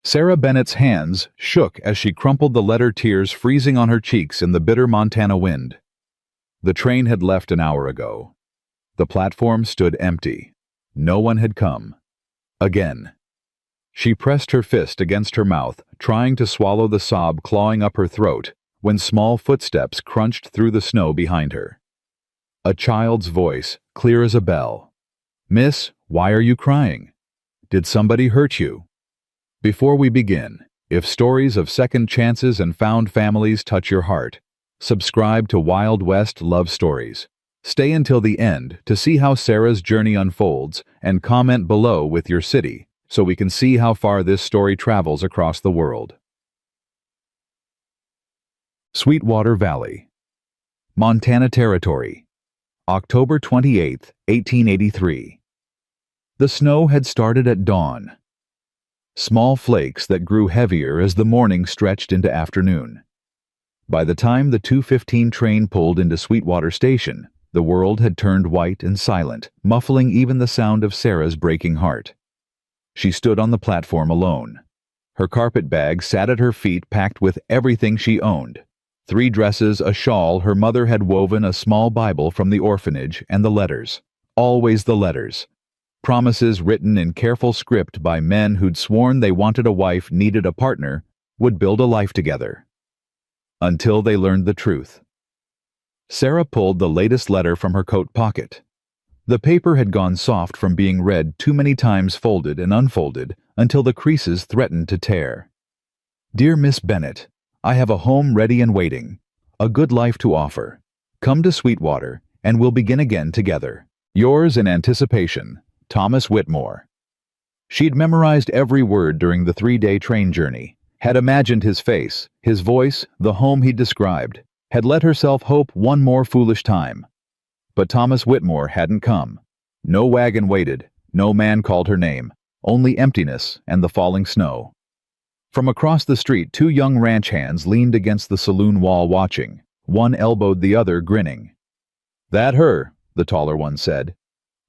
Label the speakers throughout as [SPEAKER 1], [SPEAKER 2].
[SPEAKER 1] Sarah Bennett's hands shook as she crumpled the letter, tears freezing on her cheeks in the bitter Montana wind. The train had left an hour ago. The platform stood empty. No one had come. Again. She pressed her fist against her mouth, trying to swallow the sob clawing up her throat, when small footsteps crunched through the snow behind her. A child's voice, clear as a bell. "Miss, why are you crying? Did somebody hurt you?" Before we begin, if stories of second chances and found families touch your heart, subscribe to Wild West Love Stories. Stay until the end to see how Sarah's journey unfolds, and comment below with your city so we can see how far this story travels across the world. Sweetwater Valley, Montana Territory, October 28, 1883. The snow had started at dawn. Small flakes that grew heavier as the morning stretched into afternoon. By the time the 2:15 train pulled into Sweetwater Station, the world had turned white and silent, muffling even the sound of Sarah's breaking heart. She stood on the platform alone. Her carpet bag sat at her feet, packed with everything she owned. 3 dresses, a shawl, her mother had woven a small Bible from the orphanage, and the letters. Always the letters. Promises written in careful script by men who'd sworn they wanted a wife, needed a partner, would build a life together. Until they learned the truth. Sarah pulled the latest letter from her coat pocket. The paper had gone soft from being read too many times, folded and unfolded, until the creases threatened to tear. "Dear Miss Bennett, I have a home ready and waiting, a good life to offer. Come to Sweetwater, and we'll begin again together. Yours in anticipation, Thomas Whitmore." She'd memorized every word during the 3-day train journey, had imagined his face, his voice, the home he'd described, had let herself hope one more foolish time. But Thomas Whitmore hadn't come. No wagon waited, no man called her name, only emptiness and the falling snow. From across the street, 2 young ranch hands leaned against the saloon wall watching. One elbowed the other, grinning. "That her?" the taller one said.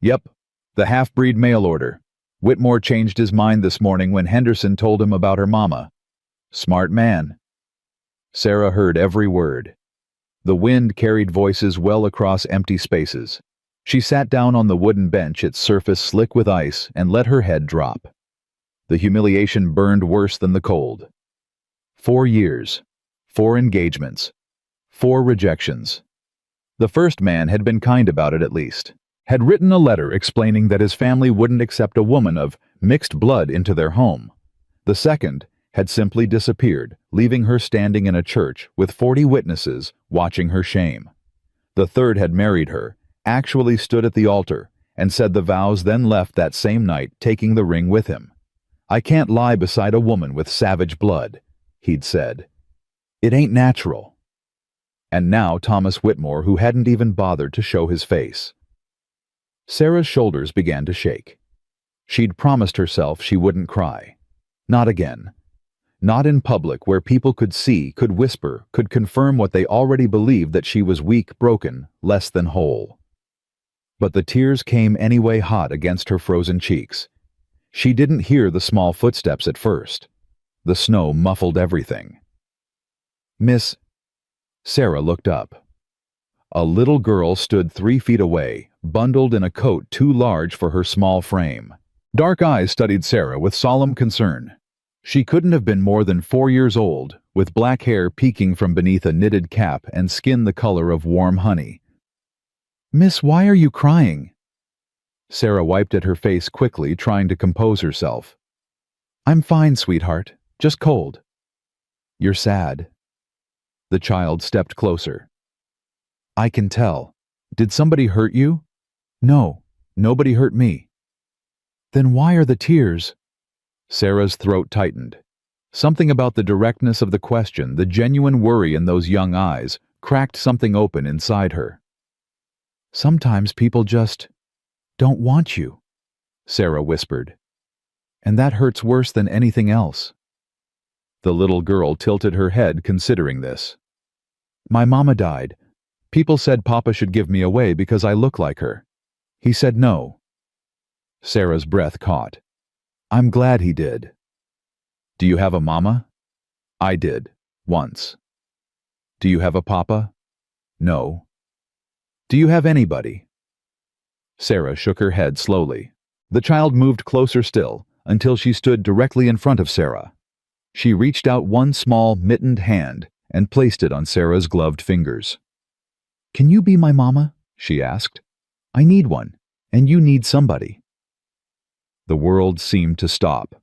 [SPEAKER 1] "Yep. The half-breed mail order. Whitmore changed his mind this morning when Henderson told him about her mama. Smart man." Sarah heard every word. The wind carried voices well across empty spaces. She sat down on the wooden bench, its surface slick with ice, and let her head drop. The humiliation burned worse than the cold. 4 years. 4 engagements. 4 rejections. The first man had been kind about it, at least. Had written a letter explaining that his family wouldn't accept a woman of mixed blood into their home. The second had simply disappeared, leaving her standing in a church with 40 witnesses watching her shame. The third had married her, actually stood at the altar, and said the vows, then left that same night, taking the ring with him. "I can't lie beside a woman with savage blood," he'd said. "It ain't natural." And now Thomas Whitmore, who hadn't even bothered to show his face. Sarah's shoulders began to shake. She'd promised herself she wouldn't cry. Not again. Not in public, where people could see, could whisper, could confirm what they already believed, that she was weak, broken, less than whole. But the tears came anyway, hot against her frozen cheeks. She didn't hear the small footsteps at first. The snow muffled everything. "Miss..." Sarah looked up. A little girl stood 3 feet away, bundled in a coat too large for her small frame. Dark eyes studied Sarah with solemn concern. She couldn't have been more than 4 years old, with black hair peeking from beneath a knitted cap and skin the color of warm honey. "Miss, why are you crying?" Sarah wiped at her face quickly, trying to compose herself. "I'm fine, sweetheart. Just cold." "You're sad." The child stepped closer. "I can tell. Did somebody hurt you?" "No, nobody hurt me." "Then why are the tears?" Sarah's throat tightened. Something about the directness of the question, the genuine worry in those young eyes, cracked something open inside her. "Sometimes people just don't want you," Sarah whispered. "And that hurts worse than anything else." The little girl tilted her head, considering this. "My mama died. People said Papa should give me away because I look like her. He said no." Sarah's breath caught. "I'm glad he did." Do you have a mama? I did, once. Do you have a papa? No. Do you have anybody? Sarah shook her head slowly. The child moved closer still, until she stood directly in front of Sarah. She reached out one small, mittened hand and placed it on Sarah's gloved fingers. Can you be my mama? She asked. I need one, and you need somebody. The world seemed to stop.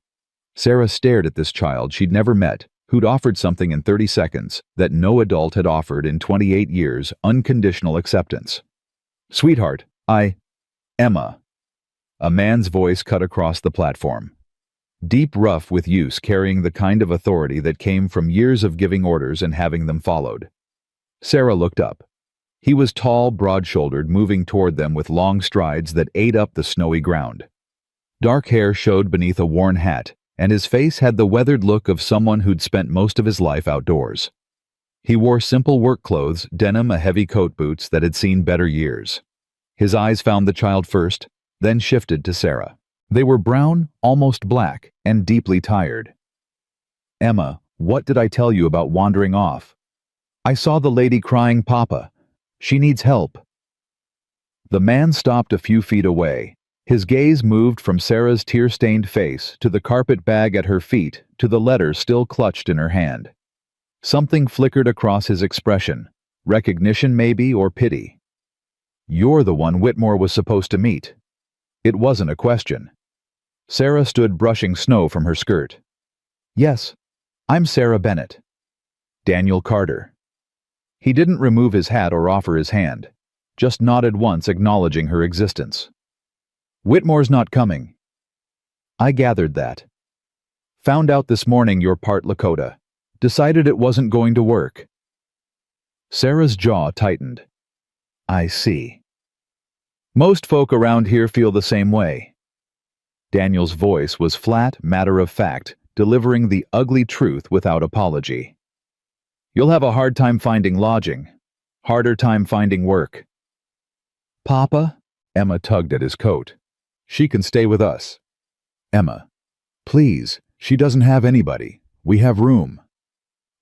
[SPEAKER 1] Sarah stared at this child she'd never met, who'd offered something in 30 seconds that no adult had offered in 28 years: unconditional acceptance. Sweetheart, Emma. A man's voice cut across the platform. Deep, rough with use, carrying the kind of authority that came from years of giving orders and having them followed. Sarah looked up. He was tall, broad-shouldered, moving toward them with long strides that ate up the snowy ground. Dark hair showed beneath a worn hat, and his face had the weathered look of someone who'd spent most of his life outdoors. He wore simple work clothes, denim, a heavy coat, boots that had seen better years. His eyes found the child first, then shifted to Sarah. They were brown, almost black, and deeply tired. Emma, what did I tell you about wandering off? I saw the lady crying, Papa. She needs help. The man stopped a few feet away. His gaze moved from Sarah's tear-stained face to the carpet bag at her feet to the letter still clutched in her hand. Something flickered across his expression. Recognition maybe, or pity. You're the one Whitmore was supposed to meet. It wasn't a question. Sarah stood brushing snow from her skirt. Yes, I'm Sarah Bennett. Daniel Carter. He didn't remove his hat or offer his hand, just nodded once, acknowledging her existence. Whitmore's not coming. I gathered that. Found out this morning you're part Lakota. Decided it wasn't going to work. Sarah's jaw tightened. I see. Most folk around here feel the same way. Daniel's voice was flat, matter-of-fact, delivering the ugly truth without apology. You'll have a hard time finding lodging. Harder time finding work. Papa? Emma tugged at his coat. She can stay with us. Emma. Please, she doesn't have anybody. We have room.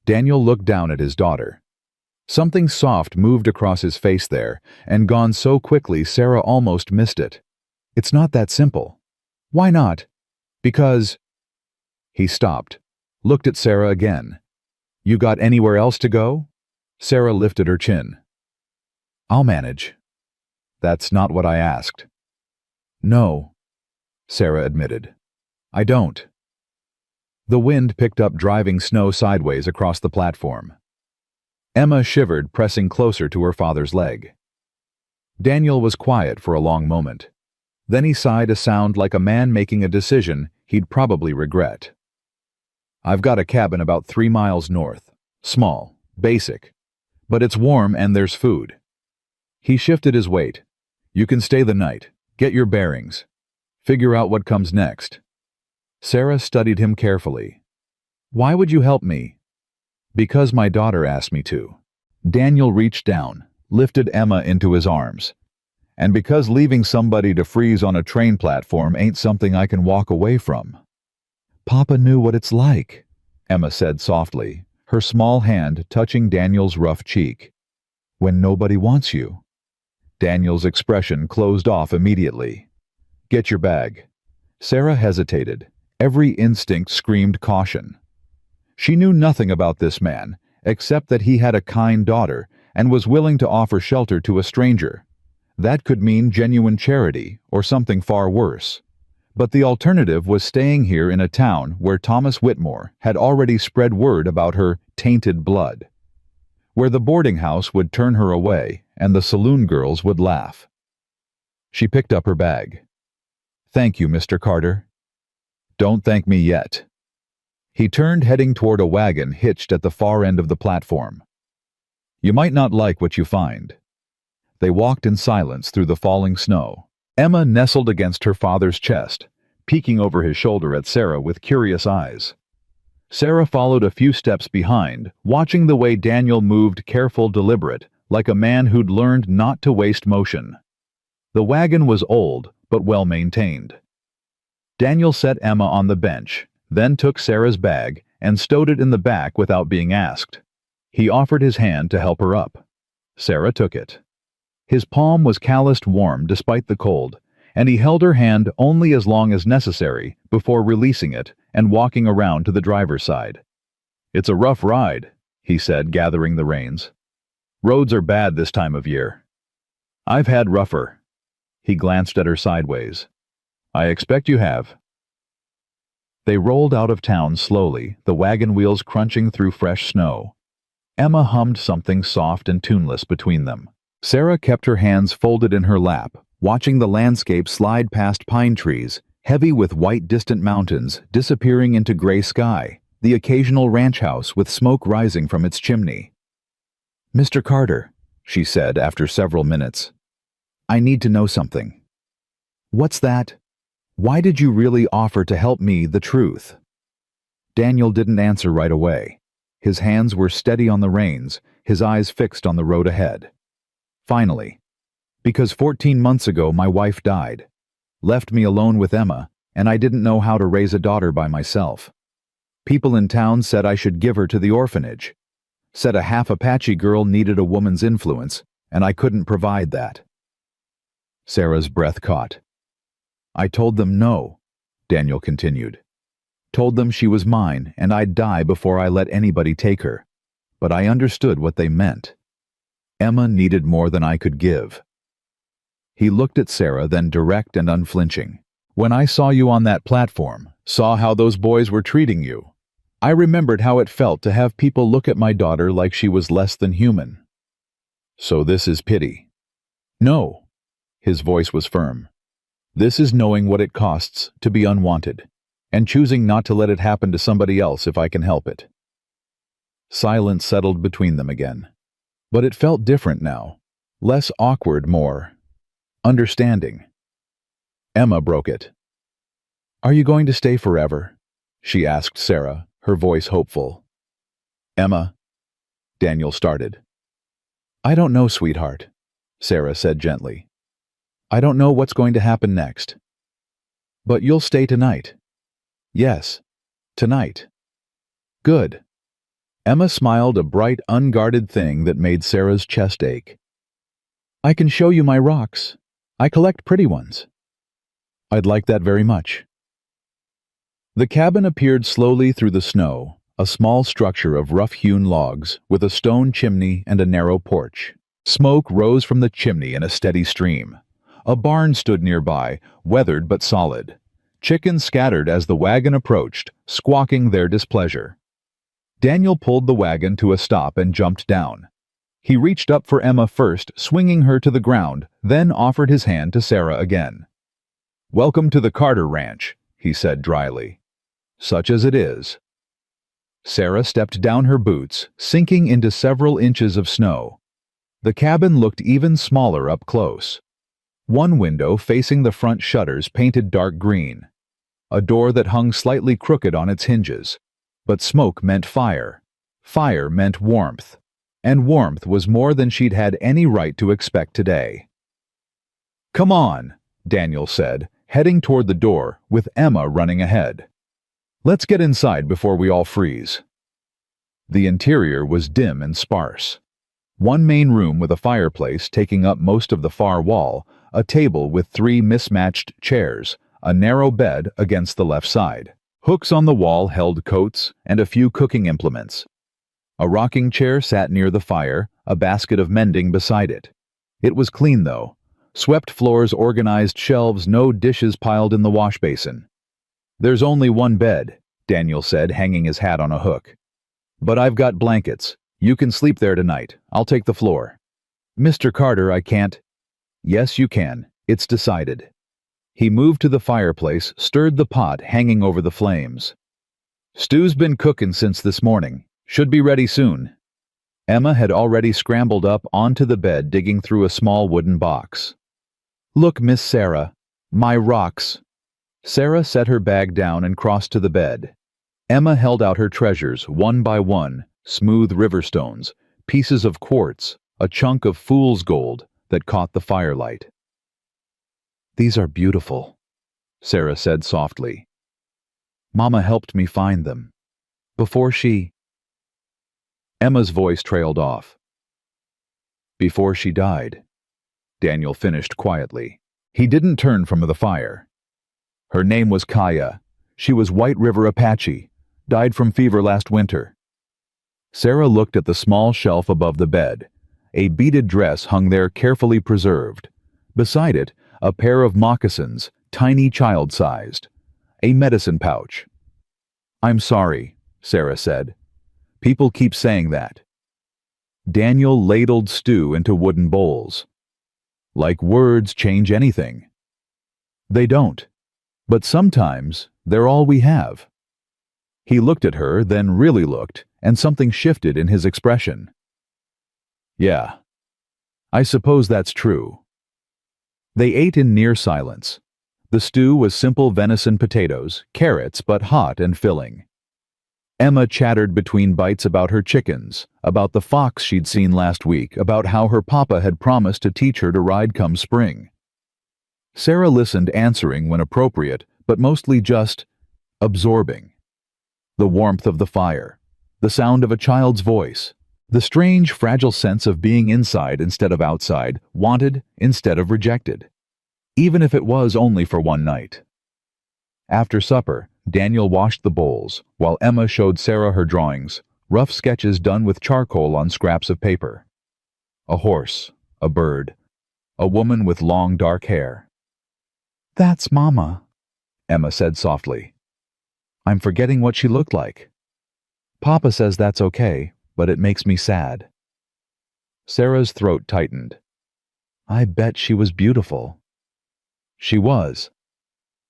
[SPEAKER 1] Daniel looked down at his daughter. Something soft moved across his face there, and gone so quickly Sarah almost missed it. It's not that simple. Why not? Because... He stopped, looked at Sarah again. You got anywhere else to go? Sarah lifted her chin. I'll manage. That's not what I asked. No, Sarah admitted. I don't. The wind picked up driving snow sideways across the platform. Emma shivered, pressing closer to her father's leg. Daniel was quiet for a long moment. Then he sighed, a sound like a man making a decision he'd probably regret. I've got a cabin about 3 miles north. Small, basic. But it's warm and there's food. He shifted his weight. You can stay the night, get your bearings, figure out what comes next. Sarah studied him carefully. Why would you help me? Because my daughter asked me to. Daniel reached down, lifted Emma into his arms. And because leaving somebody to freeze on a train platform ain't something I can walk away from. Papa knew what it's like, Emma said softly, her small hand touching Daniel's rough cheek. When nobody wants you. Daniel's expression closed off immediately. Get your bag. Sarah hesitated. Every instinct screamed caution. She knew nothing about this man, except that he had a kind daughter and was willing to offer shelter to a stranger. That could mean genuine charity or something far worse. But the alternative was staying here in a town where Thomas Whitmore had already spread word about her tainted blood, where the boarding house would turn her away and the saloon girls would laugh. She picked up her bag. Thank you, Mr. Carter. Don't thank me yet. He turned, heading toward a wagon hitched at the far end of the platform. You might not like what you find. They walked in silence through the falling snow. Emma nestled against her father's chest, peeking over his shoulder at Sarah with curious eyes. Sarah followed a few steps behind, watching the way Daniel moved, careful, deliberate, like a man who'd learned not to waste motion. The wagon was old, but well maintained. Daniel set Emma on the bench, then took Sarah's bag and stowed it in the back without being asked. He offered his hand to help her up. Sarah took it. His palm was calloused warm despite the cold, and he held her hand only as long as necessary before releasing it and walking around to the driver's side. "It's a rough ride," he said, gathering the reins. "Roads are bad this time of year." "I've had rougher." He glanced at her sideways. "I expect you have." They rolled out of town slowly, the wagon wheels crunching through fresh snow. Emma hummed something soft and tuneless between them. Sarah kept her hands folded in her lap, watching the landscape slide past pine trees, heavy with white distant mountains disappearing into gray sky, the occasional ranch house with smoke rising from its chimney. "Mr. Carter," she said after several minutes, "I need to know something." "What's that? Why did you really offer to help me the truth?" Daniel didn't answer right away. His hands were steady on the reins, his eyes fixed on the road ahead. Finally, "Because 14 months ago my wife died. Left me alone with Emma, and I didn't know how to raise a daughter by myself. People in town said I should give her to the orphanage. Said a half Apache girl needed a woman's influence, and I couldn't provide that." Sarah's breath caught. "I told them no," Daniel continued. "Told them she was mine and I'd die before I let anybody take her. But I understood what they meant. Emma needed more than I could give." He looked at Sarah, then direct and unflinching. "When I saw you on that platform, saw how those boys were treating you, I remembered how it felt to have people look at my daughter like she was less than human." "So this is pity?" "No." His voice was firm. "This is knowing what it costs to be unwanted, and choosing not to let it happen to somebody else if I can help it." Silence settled between them again. But it felt different now. Less awkward, more understanding. Emma broke it. "Are you going to stay forever?" she asked Sarah, her voice hopeful. "Emma," Daniel started. "I don't know, sweetheart," Sarah said gently. "I don't know what's going to happen next. But you'll stay tonight." "Yes, tonight." "Good." Emma smiled, a bright, unguarded thing that made Sarah's chest ache. "I can show you my rocks. I collect pretty ones." "I'd like that very much." The cabin appeared slowly through the snow, a small structure of rough-hewn logs with a stone chimney and a narrow porch. Smoke rose from the chimney in a steady stream. A barn stood nearby, weathered but solid. Chickens scattered as the wagon approached, squawking their displeasure. Daniel pulled the wagon to a stop and jumped down. He reached up for Emma first, swinging her to the ground, then offered his hand to Sarah again. "Welcome to the Carter Ranch," he said dryly. "Such as it is." Sarah stepped down her boots, sinking into several inches of snow. The cabin looked even smaller up close. One window facing the front shutters painted dark green. A door that hung slightly crooked on its hinges. But smoke meant fire. Fire meant warmth. And warmth was more than she'd had any right to expect today. "Come on," Daniel said, heading toward the door, with Emma running ahead. "Let's get inside before we all freeze." The interior was dim and sparse. One main room with a fireplace taking up most of the far wall, a table with 3 mismatched chairs, a narrow bed against the left side. Hooks on the wall held coats and a few cooking implements. A rocking chair sat near the fire, a basket of mending beside it. It was clean, though. Swept floors, organized shelves, no dishes piled in the wash basin. "There's only one bed," Daniel said, hanging his hat on a hook. "But I've got blankets. You can sleep there tonight. I'll take the floor." "Mr. Carter, I can't." "Yes, you can. It's decided." He moved to the fireplace, stirred the pot hanging over the flames. "Stew's been cooking since this morning. Should be ready soon." Emma had already scrambled up onto the bed, digging through a small wooden box. "Look, Miss Sarah, my rocks." Sarah set her bag down and crossed to the bed. Emma held out her treasures, one by one, smooth river stones, pieces of quartz, a chunk of fool's gold that caught the firelight. "These are beautiful," Sarah said softly. Mama helped me find them. Before she... Emma's voice trailed off. Before she died, Daniel finished quietly. He didn't turn from the fire. Her name was Kaya. She was White River Apache, died from fever last winter. Sarah looked at the small shelf above the bed. A beaded dress hung there carefully preserved. Beside it, a pair of moccasins, tiny child-sized. A medicine pouch. "I'm sorry," Sarah said. "People keep saying that." Daniel ladled stew into wooden bowls. Like words change anything. They don't. But sometimes they're all we have. He looked at her, then really looked, and something shifted in his expression. "Yeah, I suppose that's true." They ate in near silence. The stew was simple venison potatoes, carrots, but hot and filling. Emma chattered between bites about her chickens, about the fox she'd seen last week, about how her papa had promised to teach her to ride come spring. Sarah listened, answering when appropriate, but mostly just absorbing. The warmth of the fire, the sound of a child's voice, the strange, fragile sense of being inside instead of outside, wanted instead of rejected, even if it was only for one night. After supper, Daniel washed the bowls, while Emma showed Sarah her drawings, rough sketches done with charcoal on scraps of paper. A horse, a bird, a woman with long dark hair. "That's Mama," Emma said softly. "I'm forgetting what she looked like. Papa says that's okay, but it makes me sad." Sarah's throat tightened. "I bet she was beautiful." She was.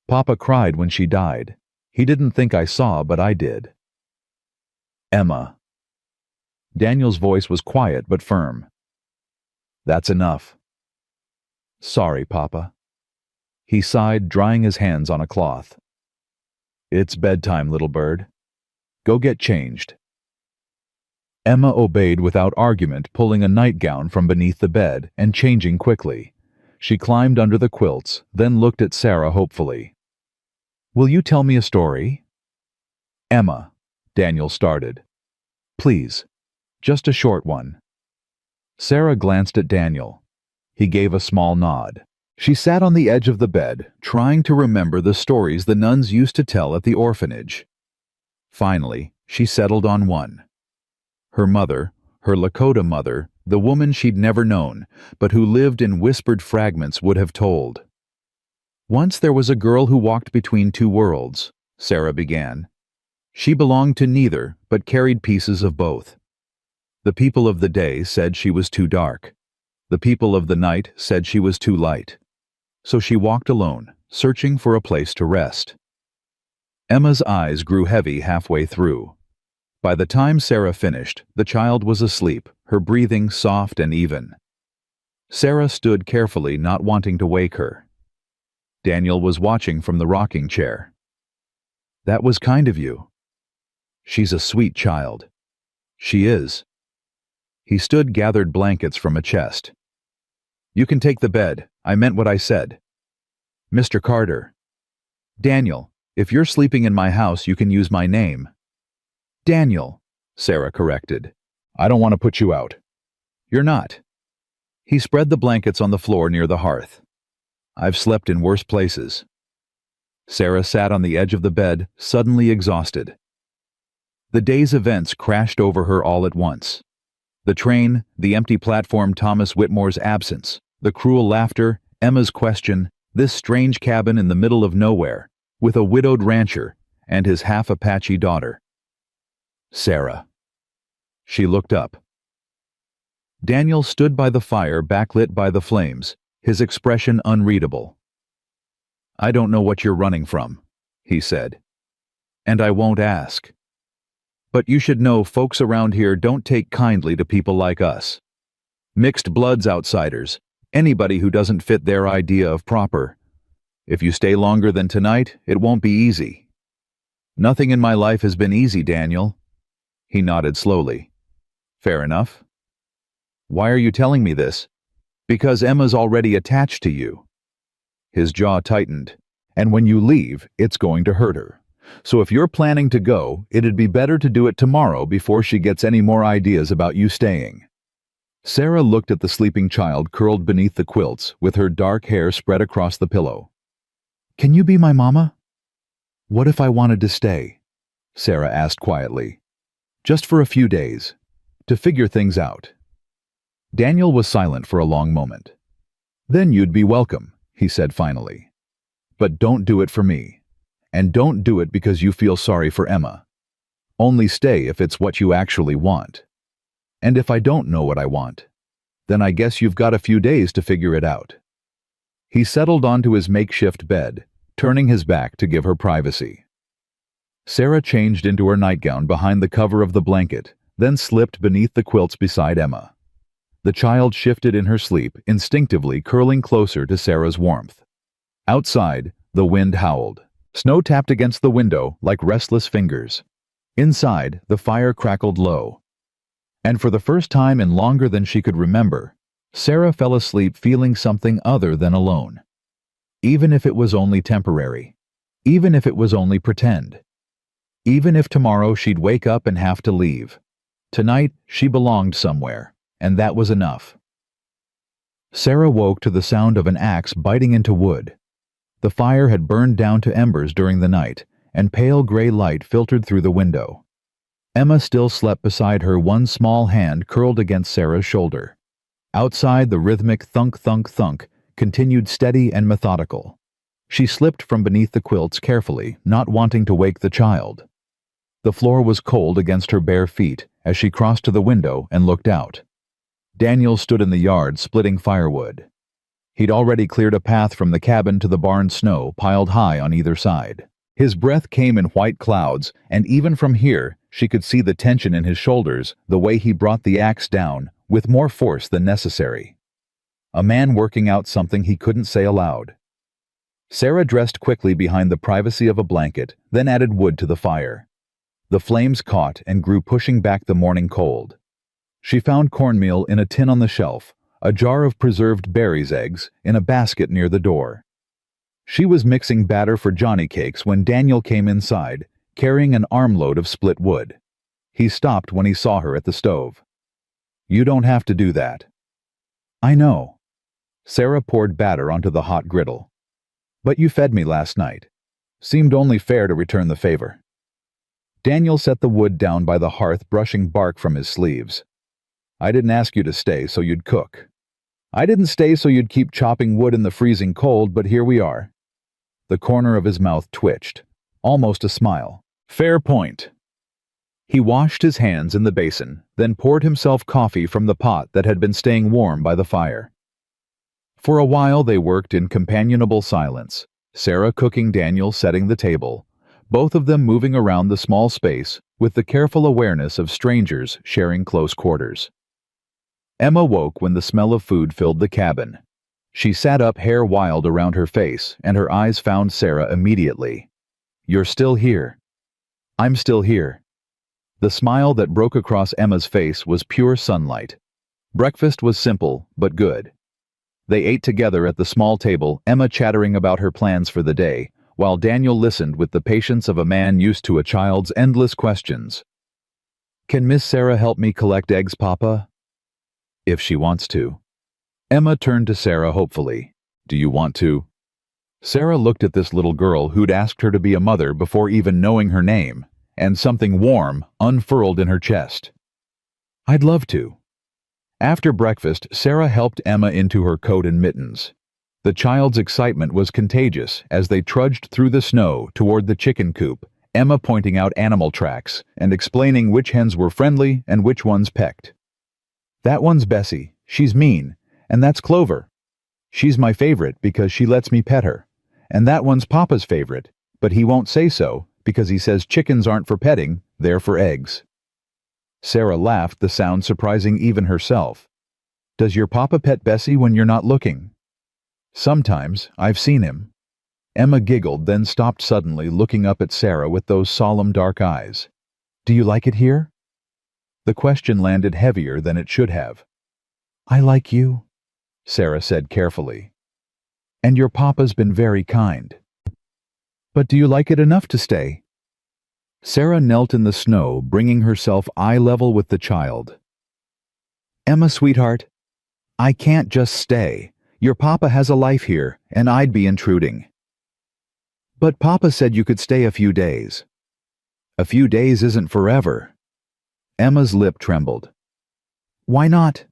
[SPEAKER 1] Papa cried when she died. He didn't think I saw, but I did. "Emma." Daniel's voice was quiet but firm. "That's enough." "Sorry, Papa." He sighed, drying his hands on a cloth. "It's bedtime, little bird. Go get changed." Emma obeyed without argument, pulling a nightgown from beneath the bed and changing quickly. She climbed under the quilts, then looked at Sarah hopefully. "Will you tell me a story?" "Emma," Daniel started. "Please, just a short one." Sarah glanced at Daniel. He gave a small nod. She sat on the edge of the bed, trying to remember the stories the nuns used to tell at the orphanage. Finally, she settled on one. Her mother, her Lakota mother, the woman she'd never known, but who lived in whispered fragments, would have told. "Once there was a girl who walked between two worlds," Sarah began. "She belonged to neither, but carried pieces of both. The people of the day said she was too dark. The people of the night said she was too light. So she walked alone, searching for a place to rest." Emma's eyes grew heavy halfway through. By the time Sarah finished, the child was asleep, her breathing soft and even. Sarah stood carefully, not wanting to wake her. Daniel was watching from the rocking chair. "That was kind of you." "She's a sweet child." "She is." He stood, gathered blankets from a chest. "You can take the bed. I meant what I said." "Mr. Carter." "Daniel, if you're sleeping in my house, you can use my name." "Daniel," Sarah corrected. "I don't want to put you out." "You're not." He spread the blankets on the floor near the hearth. "I've slept in worse places." Sarah sat on the edge of the bed, suddenly exhausted. The day's events crashed over her all at once. The train, the empty platform, Thomas Whitmore's absence, the cruel laughter, Emma's question, this strange cabin in the middle of nowhere, with a widowed rancher and his half-Apache daughter. Sarah. She looked up. Daniel stood by the fire, backlit by the flames, his expression unreadable. "I don't know what you're running from," he said. "And I won't ask. But you should know folks around here don't take kindly to people like us. Mixed bloods outsiders, anybody who doesn't fit their idea of proper. If you stay longer than tonight, it won't be easy." "Nothing in my life has been easy, Daniel." He nodded slowly. "Fair enough." "Why are you telling me this?" "Because Emma's already attached to you." His jaw tightened. "And when you leave, it's going to hurt her. So if you're planning to go, it'd be better to do it tomorrow before she gets any more ideas about you staying." Sarah looked at the sleeping child curled beneath the quilts, with her dark hair spread across the pillow. "Can you be my mama?" "What if I wanted to stay?" Sarah asked quietly. "Just for a few days, to figure things out." Daniel was silent for a long moment. "Then you'd be welcome," he said finally. "But don't do it for me. And don't do it because you feel sorry for Emma. Only stay if it's what you actually want. And if I don't know what I want, then I guess you've got a few days to figure it out." He settled onto his makeshift bed, turning his back to give her privacy. Sarah changed into her nightgown behind the cover of the blanket, then slipped beneath the quilts beside Emma. The child shifted in her sleep, instinctively curling closer to Sarah's warmth. Outside, the wind howled. Snow tapped against the window like restless fingers. Inside, the fire crackled low. And for the first time in longer than she could remember, Sarah fell asleep feeling something other than alone. Even if it was only temporary. Even if it was only pretend. Even if tomorrow she'd wake up and have to leave. Tonight, she belonged somewhere, and that was enough. Sarah woke to the sound of an axe biting into wood. The fire had burned down to embers during the night, and pale gray light filtered through the window. Emma still slept beside her, one small hand curled against Sarah's shoulder. Outside, the rhythmic thunk-thunk-thunk continued steady and methodical. She slipped from beneath the quilts carefully, not wanting to wake the child. The floor was cold against her bare feet as she crossed to the window and looked out. Daniel stood in the yard splitting firewood. He'd already cleared a path from the cabin to the barn's snow piled high on either side. His breath came in white clouds, and even from here, she could see the tension in his shoulders, the way he brought the axe down, with more force than necessary. A man working out something he couldn't say aloud. Sarah dressed quickly behind the privacy of a blanket, then added wood to the fire. The flames caught and grew, pushing back the morning cold. She found cornmeal in a tin on the shelf, a jar of preserved berries eggs in a basket near the door. She was mixing batter for Johnny cakes when Daniel came inside, carrying an armload of split wood. He stopped when he saw her at the stove. "You don't have to do that." "I know." Sarah poured batter onto the hot griddle. "But you fed me last night. Seemed only fair to return the favor." Daniel set the wood down by the hearth, brushing bark from his sleeves. "I didn't ask you to stay so you'd cook. I didn't stay so you'd keep chopping wood in the freezing cold, but here we are." The corner of his mouth twitched, almost a smile. "Fair point." He washed his hands in the basin, then poured himself coffee from the pot that had been staying warm by the fire. For a while they worked in companionable silence, Sarah cooking, Daniel setting the table, both of them moving around the small space with the careful awareness of strangers sharing close quarters. Emma woke when the smell of food filled the cabin. She sat up, hair wild around her face, and her eyes found Sarah immediately. "You're still here." "I'm still here." The smile that broke across Emma's face was pure sunlight. Breakfast was simple, but good. They ate together at the small table, Emma chattering about her plans for the day, while Daniel listened with the patience of a man used to a child's endless questions. "Can Miss Sarah help me collect eggs, Papa?" "If she wants to." Emma turned to Sarah hopefully. "Do you want to?" Sarah looked at this little girl who'd asked her to be a mother before even knowing her name, and something warm unfurled in her chest. "I'd love to." After breakfast, Sarah helped Emma into her coat and mittens. The child's excitement was contagious as they trudged through the snow toward the chicken coop, Emma pointing out animal tracks and explaining which hens were friendly and which ones pecked. "That one's Bessie, she's mean, and that's Clover. She's my favorite because she lets me pet her. And that one's Papa's favorite, but he won't say so because he says chickens aren't for petting, they're for eggs." Sarah laughed, the sound surprising even herself. "Does your Papa pet Bessie when you're not looking?" "Sometimes. I've seen him." Emma giggled, then stopped suddenly, looking up at Sarah with those solemn dark eyes. "Do you like it here?" The question landed heavier than it should have. "I like you," Sarah said carefully. "And your Papa's been very kind." "But do you like it enough to stay?" Sarah knelt in the snow, bringing herself eye level with the child. "Emma, sweetheart, I can't just stay. Your papa has a life here, and I'd be intruding." "But papa said you could stay a few days." "A few days isn't forever." Emma's lip trembled. "Why not?"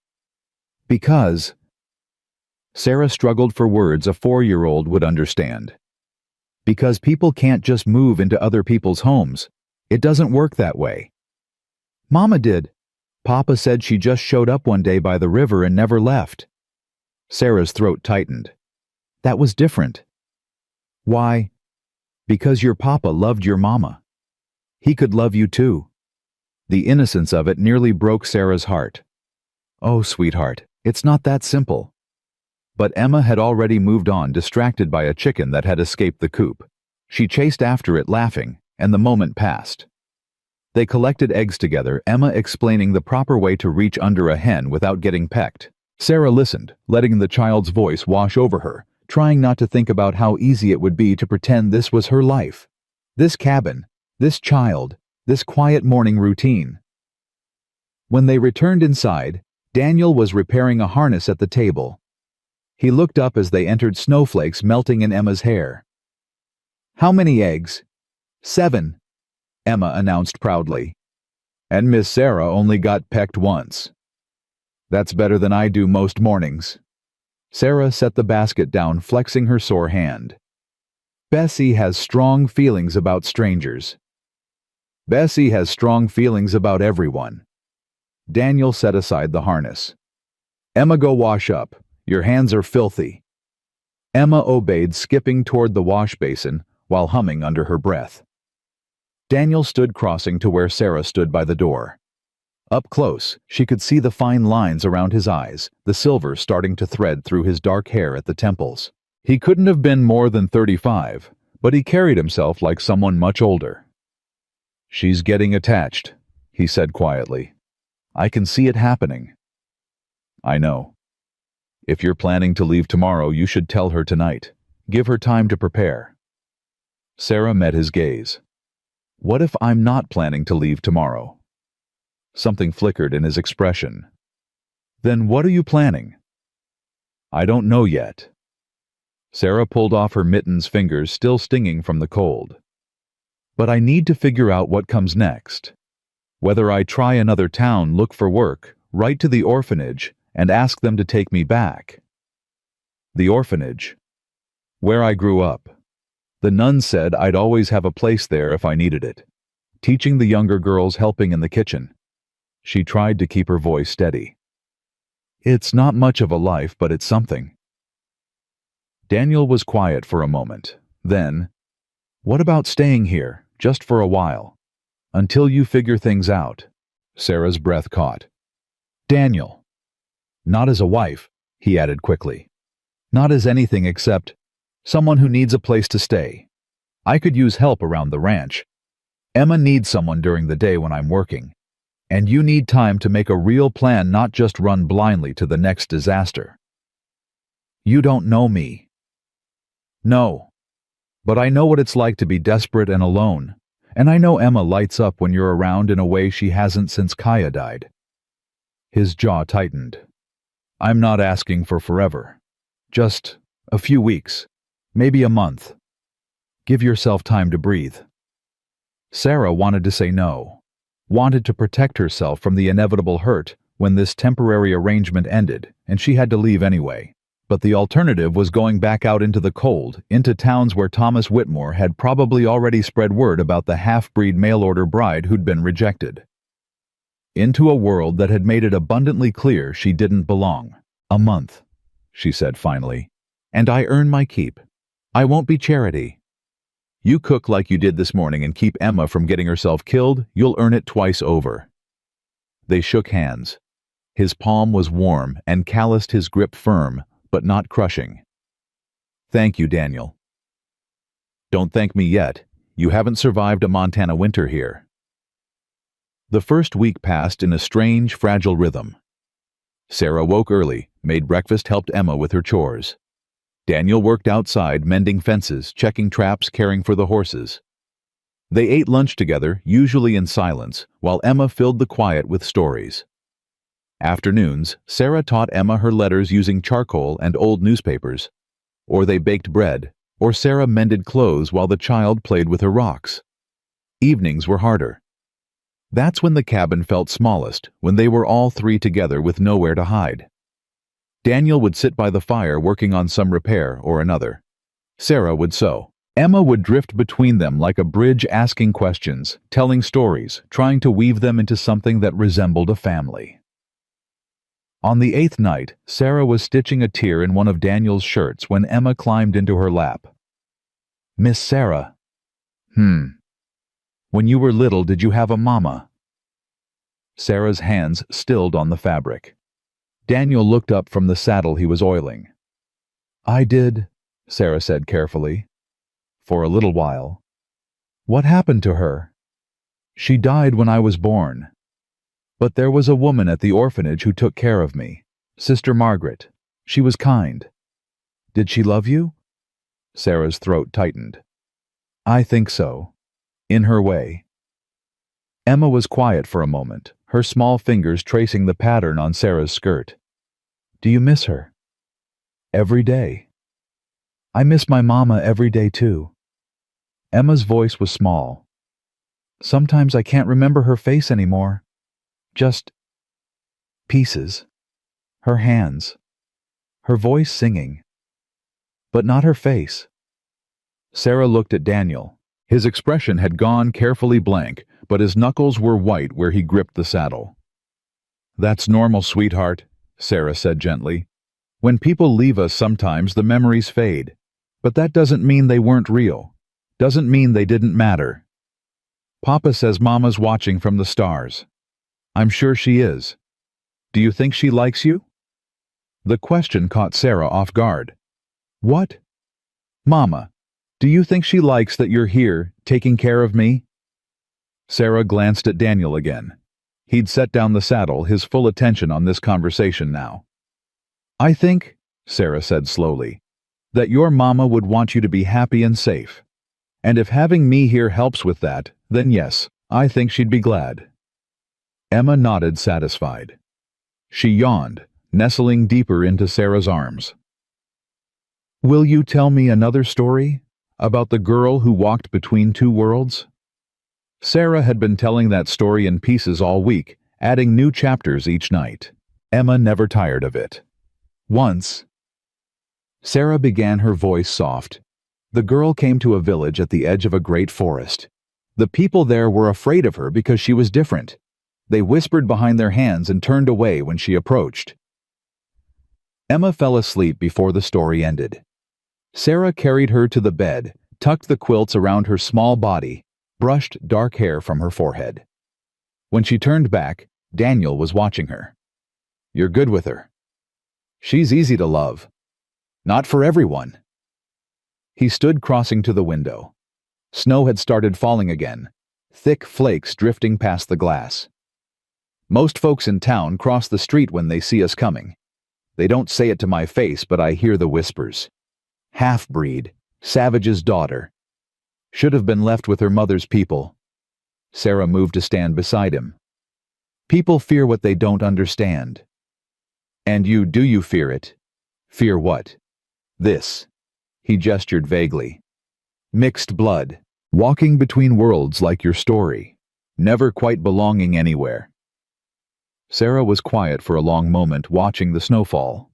[SPEAKER 1] "Because—" Sarah struggled for words a 4-year-old would understand. "Because people can't just move into other people's homes. It doesn't work that way." "Mama did. Papa said she just showed up one day by the river and never left." Sarah's throat tightened. "That was different." "Why?" "Because your papa loved your mama. He could love you too." The innocence of it nearly broke Sarah's heart. "Oh, sweetheart, it's not that simple." But Emma had already moved on, distracted by a chicken that had escaped the coop. She chased after it, laughing, and the moment passed. They collected eggs together, Emma explaining the proper way to reach under a hen without getting pecked. Sarah listened, letting the child's voice wash over her, trying not to think about how easy it would be to pretend this was her life. This cabin, this child, this quiet morning routine. When they returned inside, Daniel was repairing a harness at the table. He looked up as they entered, snowflakes melting in Emma's hair. "How many eggs?" "7," Emma announced proudly. "And Miss Sarah only got pecked once." "That's better than I do most mornings." Sarah set the basket down, flexing her sore hand. "Bessie has strong feelings about strangers." "Bessie has strong feelings about everyone." Daniel set aside the harness. "Emma, go wash up. Your hands are filthy." Emma obeyed, skipping toward the wash basin while humming under her breath. Daniel stood crossing to where Sarah stood by the door. Up close, she could see the fine lines around his eyes, the silver starting to thread through his dark hair at the temples. He couldn't have been more than 35, but he carried himself like someone much older. "She's getting attached," he said quietly. "I can see it happening." "I know. If you're planning to leave tomorrow, you should tell her tonight. Give her time to prepare." Sarah met his gaze. "What if I'm not planning to leave tomorrow?" Something flickered in his expression. "Then what are you planning?" "I don't know yet." Sarah pulled off her mittens, fingers still stinging from the cold. "But I need to figure out what comes next. Whether I try another town, look for work, write to the orphanage, and ask them to take me back." "The orphanage?" "Where I grew up. The nuns said I'd always have a place there if I needed it. Teaching the younger girls, helping in the kitchen." She tried to keep her voice steady. "It's not much of a life, but it's something." Daniel was quiet for a moment. Then, "What about staying here, just for a while? Until you figure things out?" Sarah's breath caught. "Daniel." "Not as a wife," he added quickly. "Not as anything except someone who needs a place to stay. I could use help around the ranch. Emma needs someone during the day when I'm working. And you need time to make a real plan, not just run blindly to the next disaster." "You don't know me." "No. But I know what it's like to be desperate and alone. And I know Emma lights up when you're around in a way she hasn't since Kaya died." His jaw tightened. "I'm not asking for forever. Just a few weeks. Maybe a month. Give yourself time to breathe." Sarah wanted to say no, wanted to protect herself from the inevitable hurt when this temporary arrangement ended and she had to leave anyway. But the alternative was going back out into the cold, into towns where Thomas Whitmore had probably already spread word about the half-breed mail-order bride who'd been rejected. Into a world that had made it abundantly clear she didn't belong. "A month," she said finally. "And I earn my keep. I won't be Charity. You cook like you did this morning and keep Emma from getting herself killed, you'll earn it twice over." They shook hands. His palm was warm and calloused, his grip firm, but not crushing. "Thank you, Daniel." "Don't thank me yet. You haven't survived a Montana winter here." The first week passed in a strange, fragile rhythm. Sarah woke early, made breakfast, helped Emma with her chores. Daniel worked outside, mending fences, checking traps, caring for the horses. They ate lunch together, usually in silence, while Emma filled the quiet with stories. Afternoons, Sarah taught Emma her letters using charcoal and old newspapers. Or they baked bread, or Sarah mended clothes while the child played with her rocks. Evenings were harder. That's when the cabin felt smallest, when they were all three together with nowhere to hide. Daniel would sit by the fire working on some repair or another. Sarah would sew. Emma would drift between them like a bridge, asking questions, telling stories, trying to weave them into something that resembled a family. On the 8th night, Sarah was stitching a tear in one of Daniel's shirts when Emma climbed into her lap. "Miss Sarah." "When you were little, did you have a mama?" Sarah's hands stilled on the fabric. Daniel looked up from the saddle he was oiling. "I did," Sarah said carefully. "For a little while." "What happened to her?" "She died when I was born. But there was a woman at the orphanage who took care of me, Sister Margaret. She was kind." "Did she love you?" Sarah's throat tightened. "I think so. In her way." Emma was quiet for a moment, her small fingers tracing the pattern on Sarah's skirt. "Do you miss her?" "Every day." "I miss my mama every day too." Emma's voice was small. "Sometimes I can't remember her face anymore. Just pieces. Her hands. Her voice singing. But not her face." Sarah looked at Daniel. His expression had gone carefully blank, but his knuckles were white where he gripped the saddle. "That's normal, sweetheart," Sarah said gently. "When people leave us sometimes the memories fade. But that doesn't mean they weren't real. Doesn't mean they didn't matter. Papa says Mama's watching from the stars. I'm sure she is. Do you think she likes you?" The question caught Sarah off guard. "What?" "Mama, do you think she likes that you're here, taking care of me?" Sarah glanced at Daniel again. He'd set down the saddle, his full attention on this conversation now. "I think," Sarah said slowly, "that your mama would want you to be happy and safe. And if having me here helps with that, then yes, I think she'd be glad." Emma nodded, satisfied. She yawned, nestling deeper into Sarah's arms. "Will you tell me another story? About the girl who walked between two worlds?" Sarah had been telling that story in pieces all week, adding new chapters each night. Emma never tired of it. Once, Sarah began, her voice soft. The girl came to a village at the edge of a great forest. The people there were afraid of her because she was different. They whispered behind their hands and turned away when she approached. Emma fell asleep before the story ended. Sarah carried her to the bed, tucked the quilts around her small body, brushed dark hair from her forehead. When she turned back, Daniel was watching her. "You're good with her. She's easy to love. Not for everyone." He stood crossing to the window. Snow had started falling again, thick flakes drifting past the glass. "Most folks in town cross the street when they see us coming. They don't say it to my face, but I hear the whispers. Half-breed, savage's daughter. Should have been left with her mother's people." Sarah moved to stand beside him. "People fear what they don't understand." "And do you fear it?" "Fear what?" "This." He gestured vaguely. "Mixed blood, walking between worlds like your story, never quite belonging anywhere." Sarah was quiet for a long moment, watching the snowfall.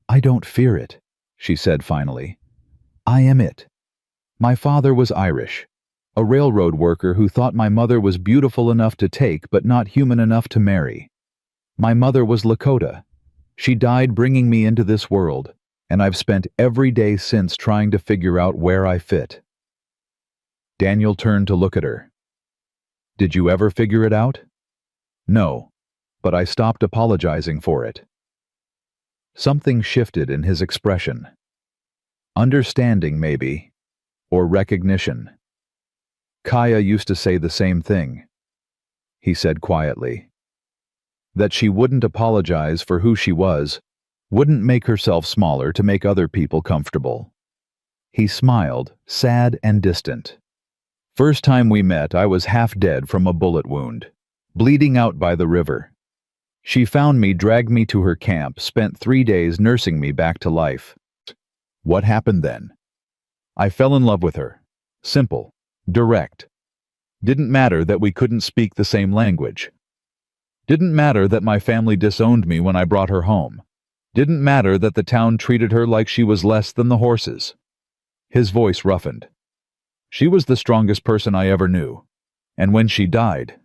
[SPEAKER 1] "I don't fear it," she said finally. "I am it. My father was Irish, a railroad worker who thought my mother was beautiful enough to take but not human enough to marry. My mother was Lakota. She died bringing me into this world, and I've spent every day since trying to figure out where I fit." Daniel turned to look at her. "Did you ever figure it out?" "No, but I stopped apologizing for it." Something shifted in his expression. Understanding, maybe, or recognition. "Kaya used to say the same thing," he said quietly. "That she wouldn't apologize for who she was, wouldn't make herself smaller to make other people comfortable." He smiled, sad and distant. First time we met, I was half dead from a bullet wound, bleeding out by the river. She found me, dragged me to her camp, spent 3 days nursing me back to life. What happened then? I fell in love with her. Simple. Direct. Didn't matter that we couldn't speak the same language. Didn't matter that my family disowned me when I brought her home. Didn't matter that the town treated her like she was less than the horses. His voice roughened. She was the strongest person I ever knew. And when she died...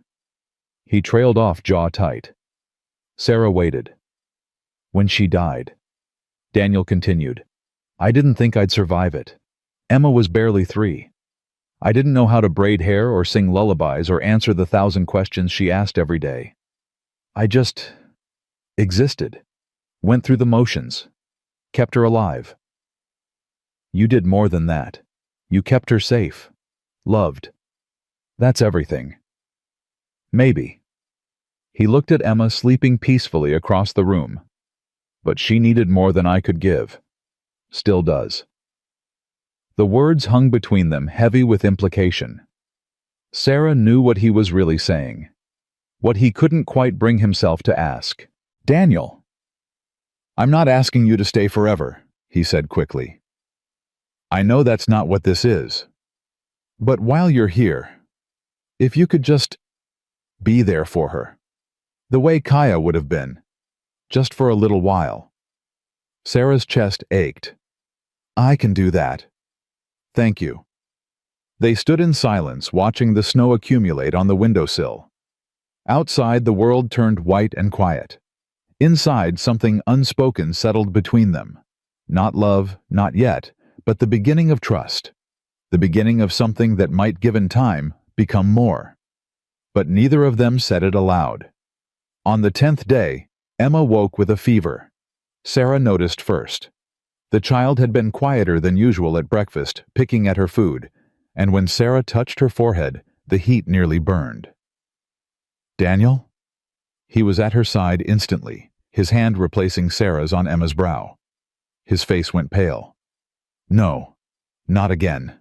[SPEAKER 1] He trailed off, jaw tight. Sarah waited. When she died, Daniel continued, I didn't think I'd survive it. Emma was barely 3. I didn't know how to braid hair or sing lullabies or answer the 1,000 questions she asked every day. I just existed, went through the motions, kept her alive. You did more than that. You kept her safe, loved. That's everything. Maybe. He looked at Emma sleeping peacefully across the room. But she needed more than I could give. Still does. The words hung between them, heavy with implication. Sarah knew what he was really saying. What he couldn't quite bring himself to ask. Daniel. I'm not asking you to stay forever, he said quickly. I know that's not what this is. But while you're here, if you could just be there for her, the way Kaya would have been, just for a little while. Sarah's chest ached. I can do that. Thank you. They stood in silence, watching the snow accumulate on the windowsill. Outside, the world turned white and quiet. Inside, something unspoken settled between them. Not love, not yet, but the beginning of trust. The beginning of something that might, given time, become more. But neither of them said it aloud. On the 10th day, Emma woke with a fever. Sarah noticed first. The child had been quieter than usual at breakfast, picking at her food, and when Sarah touched her forehead, the heat nearly burned. Daniel? He was at her side instantly, his hand replacing Sarah's on Emma's brow. His face went pale. No, not again.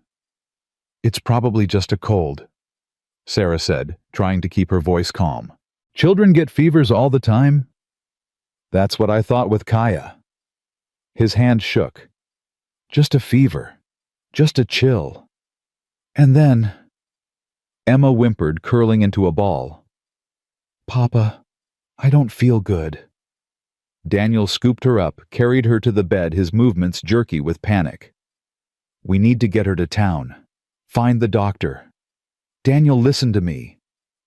[SPEAKER 1] It's probably just a cold, Sarah said, trying to keep her voice calm. Children get fevers all the time? That's what I thought with Kaya. His hand shook. Just a fever. Just a chill. And then... Emma whimpered, curling into a ball. Papa, I don't feel good. Daniel scooped her up, carried her to the bed, his movements jerky with panic. We need to get her to town. Find the doctor. Daniel, listen to me.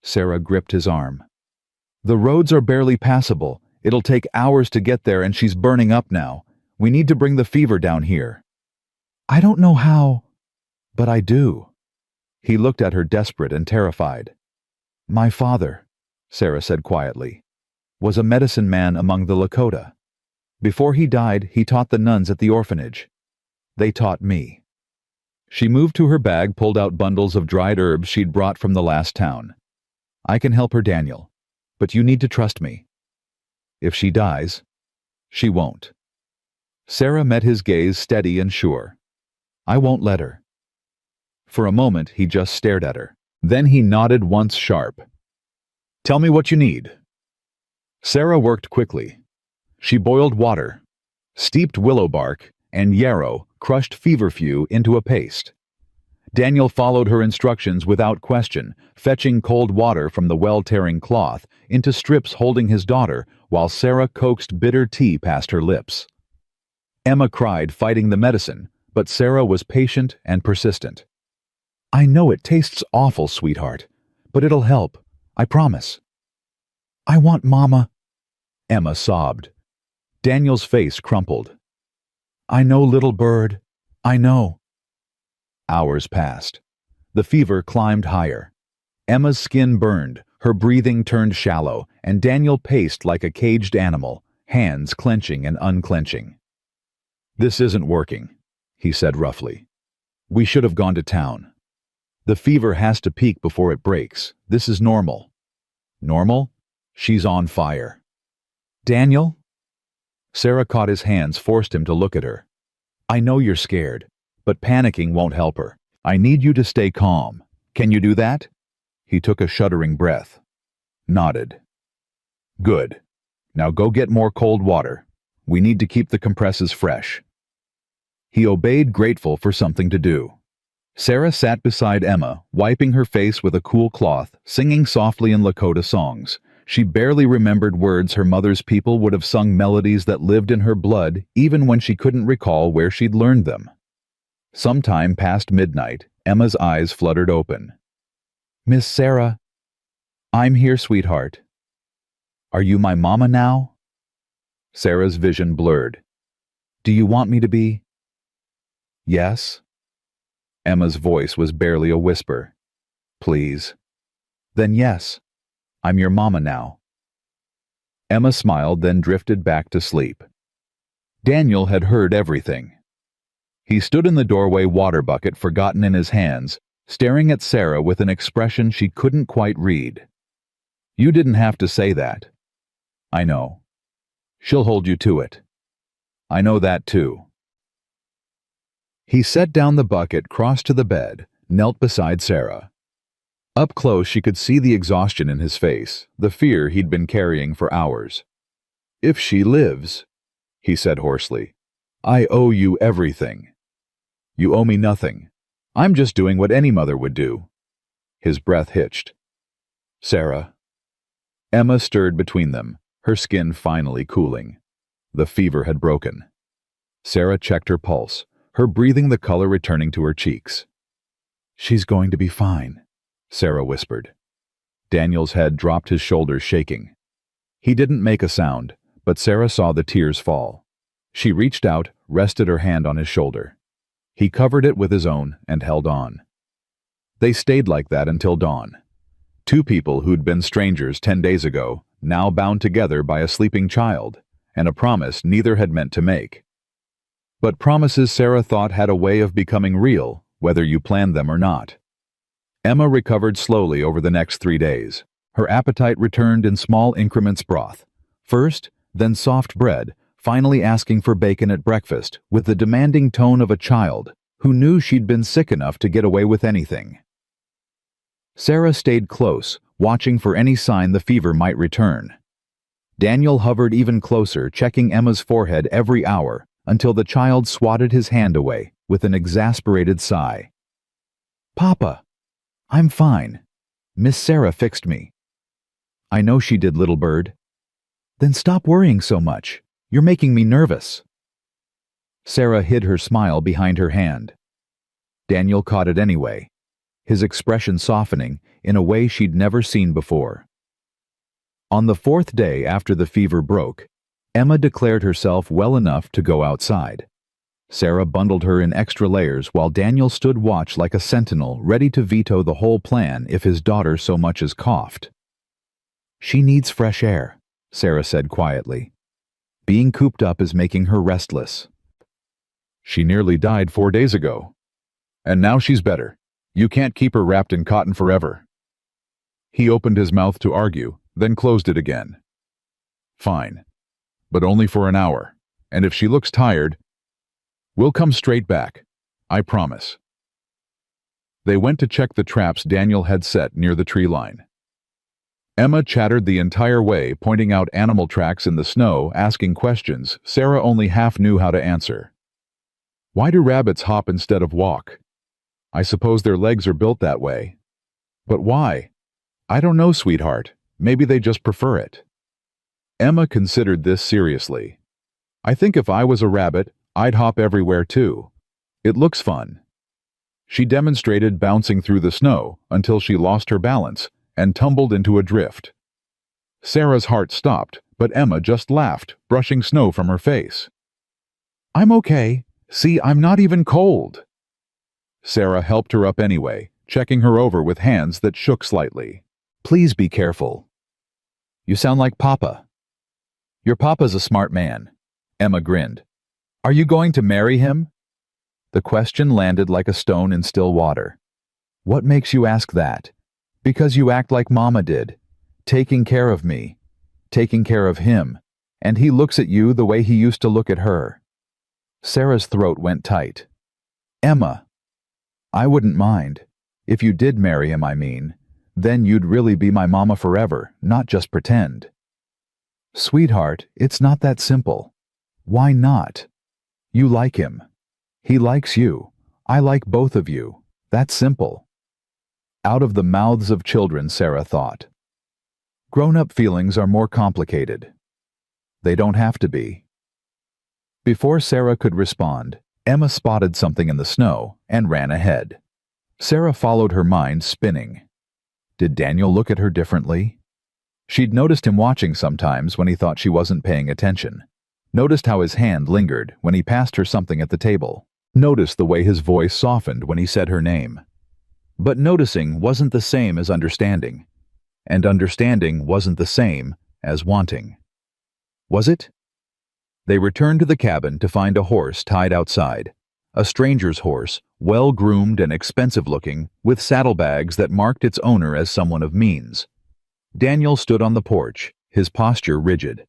[SPEAKER 1] Sarah gripped his arm. The roads are barely passable. It'll take hours to get there and she's burning up now. We need to bring the fever down here. I don't know how, but I do. He looked at her, desperate and terrified. My father, Sarah said quietly, was a medicine man among the Lakota. Before he died, he taught the nuns at the orphanage. They taught me. She moved to her bag, pulled out bundles of dried herbs she'd brought from the last town. I can help her, Daniel, but you need to trust me. If she dies, she won't. Sarah met his gaze, steady and sure. I won't let her. For a moment, he just stared at her. Then he nodded once sharp. Tell me what you need. Sarah worked quickly. She boiled water, steeped willow bark, and yarrow, crushed feverfew into a paste. Daniel followed her instructions without question, fetching cold water from the well-tearing cloth into strips holding his daughter, while Sarah coaxed bitter tea past her lips. Emma cried, fighting the medicine, but Sarah was patient and persistent. I know it tastes awful, sweetheart, but it'll help. I promise. I want Mama. Emma sobbed. Daniel's face crumpled. I know, little bird. I know. Hours passed. The fever climbed higher. Emma's skin burned, her breathing turned shallow, and Daniel paced like a caged animal, hands clenching and unclenching. This isn't working, he said roughly. We should have gone to town. The fever has to peak before it breaks. This is normal. Normal? She's on fire. Daniel? Sarah caught his hands, forced him to look at her. I know you're scared, but panicking won't help her. I need you to stay calm. Can you do that? He took a shuddering breath. Nodded. Good. Now go get more cold water. We need to keep the compresses fresh. He obeyed, grateful for something to do. Sarah sat beside Emma, wiping her face with a cool cloth, singing softly in Lakota songs. She barely remembered words. Her mother's people would have sung melodies that lived in her blood, even when she couldn't recall where she'd learned them. Sometime past midnight, Emma's eyes fluttered open. Miss Sarah. I'm here, sweetheart. Are you my mama now? Sarah's vision blurred. Do you want me to be? Yes. Emma's voice was barely a whisper. Please. Then yes. I'm your mama now. Emma smiled, then drifted back to sleep. Daniel had heard everything. He stood in the doorway, water bucket forgotten in his hands, staring at Sarah with an expression she couldn't quite read. You didn't have to say that. I know. She'll hold you to it. I know that too. He set down the bucket, crossed to the bed, knelt beside Sarah. Up close she could see the exhaustion in his face, the fear he'd been carrying for hours. If she lives, he said hoarsely, I owe you everything. You owe me nothing. I'm just doing what any mother would do. His breath hitched. Sarah. Emma stirred between them, her skin finally cooling. The fever had broken. Sarah checked her pulse, her breathing the color returning to her cheeks. She's going to be fine, Sarah whispered. Daniel's head dropped, his shoulders shaking. He didn't make a sound, but Sarah saw the tears fall. She reached out, rested her hand on his shoulder. He covered it with his own and held on. They stayed like that until dawn. Two people who'd been strangers 10 days ago, now bound together by a sleeping child, and a promise neither had meant to make. But promises, Sarah thought, had a way of becoming real, whether you planned them or not. Emma recovered slowly over the next 3 days. Her appetite returned in small increments: broth first, then soft bread, finally asking for bacon at breakfast, with the demanding tone of a child who knew she'd been sick enough to get away with anything. Sarah stayed close, watching for any sign the fever might return. Daniel hovered even closer, checking Emma's forehead every hour, until the child swatted his hand away with an exasperated sigh. Papa, I'm fine. Miss Sarah fixed me. I know she did, little bird. Then stop worrying so much. You're making me nervous. Sarah hid her smile behind her hand. Daniel caught it anyway, his expression softening in a way she'd never seen before. On the 4th day after the fever broke, Emma declared herself well enough to go outside. Sarah bundled her in extra layers while Daniel stood watch like a sentinel, ready to veto the whole plan if his daughter so much as coughed. She needs fresh air, Sarah said quietly. Being cooped up is making her restless. She nearly died 4 days ago. And now she's better. You can't keep her wrapped in cotton forever. He opened his mouth to argue, then closed it again. Fine. But only for an hour. And if she looks tired, we'll come straight back. I promise. They went to check the traps Daniel had set near the tree line. Emma chattered the entire way, pointing out animal tracks in the snow, asking questions Sarah only half knew how to answer. Why do rabbits hop instead of walk? I suppose their legs are built that way. But why? I don't know, sweetheart. Maybe they just prefer it. Emma considered this seriously. I think if I was a rabbit, I'd hop everywhere too. It looks fun. She demonstrated bouncing through the snow until she lost her balance and tumbled into a drift. Sarah's heart stopped, but Emma just laughed, brushing snow from her face. I'm okay. See, I'm not even cold. Sarah helped her up anyway, checking her over with hands that shook slightly. Please be careful. You sound like Papa. Your papa's a smart man. Emma grinned. Are you going to marry him? The question landed like a stone in still water. What makes you ask that? Because you act like Mama did, taking care of me, taking care of him, and he looks at you the way he used to look at her. Sarah's throat went tight. Emma, I wouldn't mind. If you did marry him, I mean, then you'd really be my mama forever, not just pretend. Sweetheart, it's not that simple. Why not? You like him. He likes you. I like both of you. That's simple. Out of the mouths of children, Sarah thought. Grown-up feelings are more complicated. They don't have to be. Before Sarah could respond, Emma spotted something in the snow and ran ahead. Sarah followed, her mind spinning. Did Daniel look at her differently? She'd noticed him watching sometimes when he thought she wasn't paying attention. Noticed how his hand lingered when he passed her something at the table. Noticed the way his voice softened when he said her name. But noticing wasn't the same as understanding. And understanding wasn't the same as wanting. Was it? They returned to the cabin to find a horse tied outside. A stranger's horse, well-groomed and expensive-looking, with saddlebags that marked its owner as someone of means. Daniel stood on the porch, his posture rigid.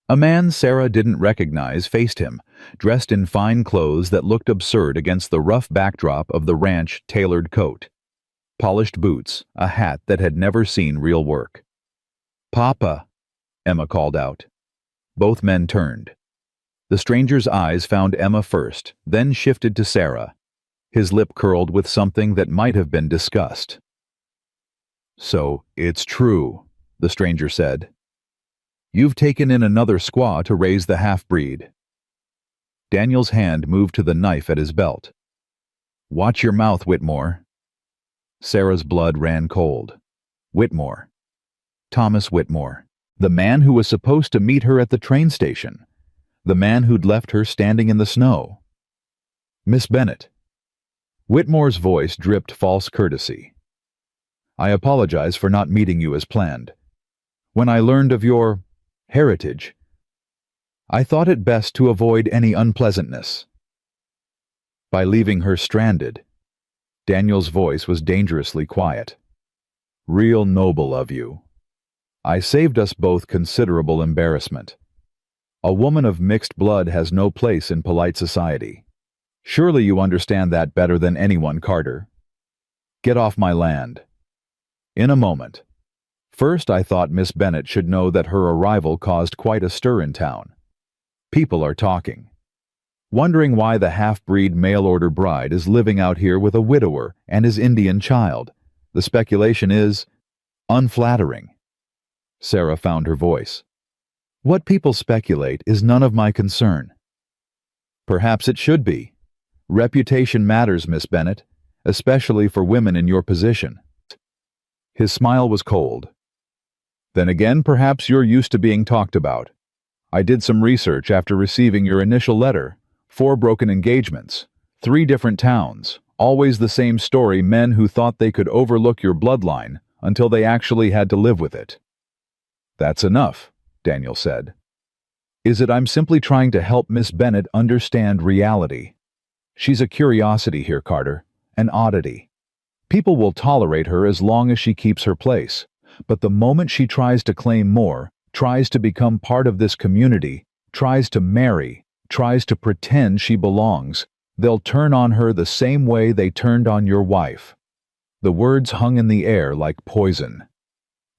[SPEAKER 1] A man Sarah didn't recognize faced him, dressed in fine clothes that looked absurd against the rough backdrop of the ranch tailored coat. Polished boots, a hat that had never seen real work. "Papa," Emma called out. Both men turned. The stranger's eyes found Emma first, then shifted to Sarah. His lip curled with something that might have been disgust. "So, it's true," the stranger said. "You've taken in another squaw to raise the half-breed." Daniel's hand moved to the knife at his belt. "Watch your mouth, Whitmore." Sarah's blood ran cold. Whitmore. Thomas Whitmore. The man who was supposed to meet her at the train station. The man who'd left her standing in the snow. "Miss Bennet." Whitmore's voice dripped false courtesy. "I apologize for not meeting you as planned. When I learned of your heritage, I thought it best to avoid any unpleasantness." By leaving her stranded, Daniel's voice was dangerously quiet. "Real noble of you. I saved us both considerable embarrassment. A woman of mixed blood has no place in polite society. Surely you understand that better than anyone, Carter. Get off my land." "In a moment. First, I thought Miss Bennet should know that her arrival caused quite a stir in town. People are talking. Wondering why the half-breed mail-order bride is living out here with a widower and his Indian child. The speculation is unflattering." Sarah found her voice. "What people speculate is none of my concern." "Perhaps it should be. Reputation matters, Miss Bennet, especially for women in your position." His smile was cold. "Then again, perhaps you're used to being talked about. I did some research after receiving your initial letter. 4 broken engagements, 3 different towns, always the same story, men who thought they could overlook your bloodline until they actually had to live with it." "That's enough," Daniel said. "Is it I'm simply trying to help Miss Bennet understand reality. She's a curiosity here, Carter, an oddity. People will tolerate her as long as she keeps her place, but the moment she tries to claim more, tries to become part of this community, tries to marry, tries to pretend she belongs, they'll turn on her the same way they turned on your wife." The words hung in the air like poison.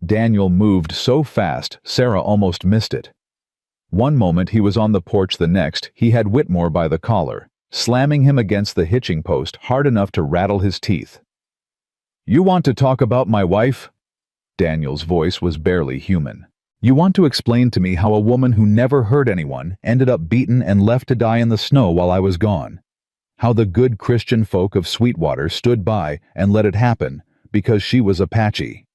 [SPEAKER 1] Daniel moved so fast, Sarah almost missed it. One moment he was on the porch, the next he had Whitmore by the collar, slamming him against the hitching post hard enough to rattle his teeth. "You want to talk about my wife?" Daniel's voice was barely human. "You want to explain to me how a woman who never hurt anyone ended up beaten and left to die in the snow while I was gone? How the good Christian folk of Sweetwater stood by and let it happen because she was Apache?"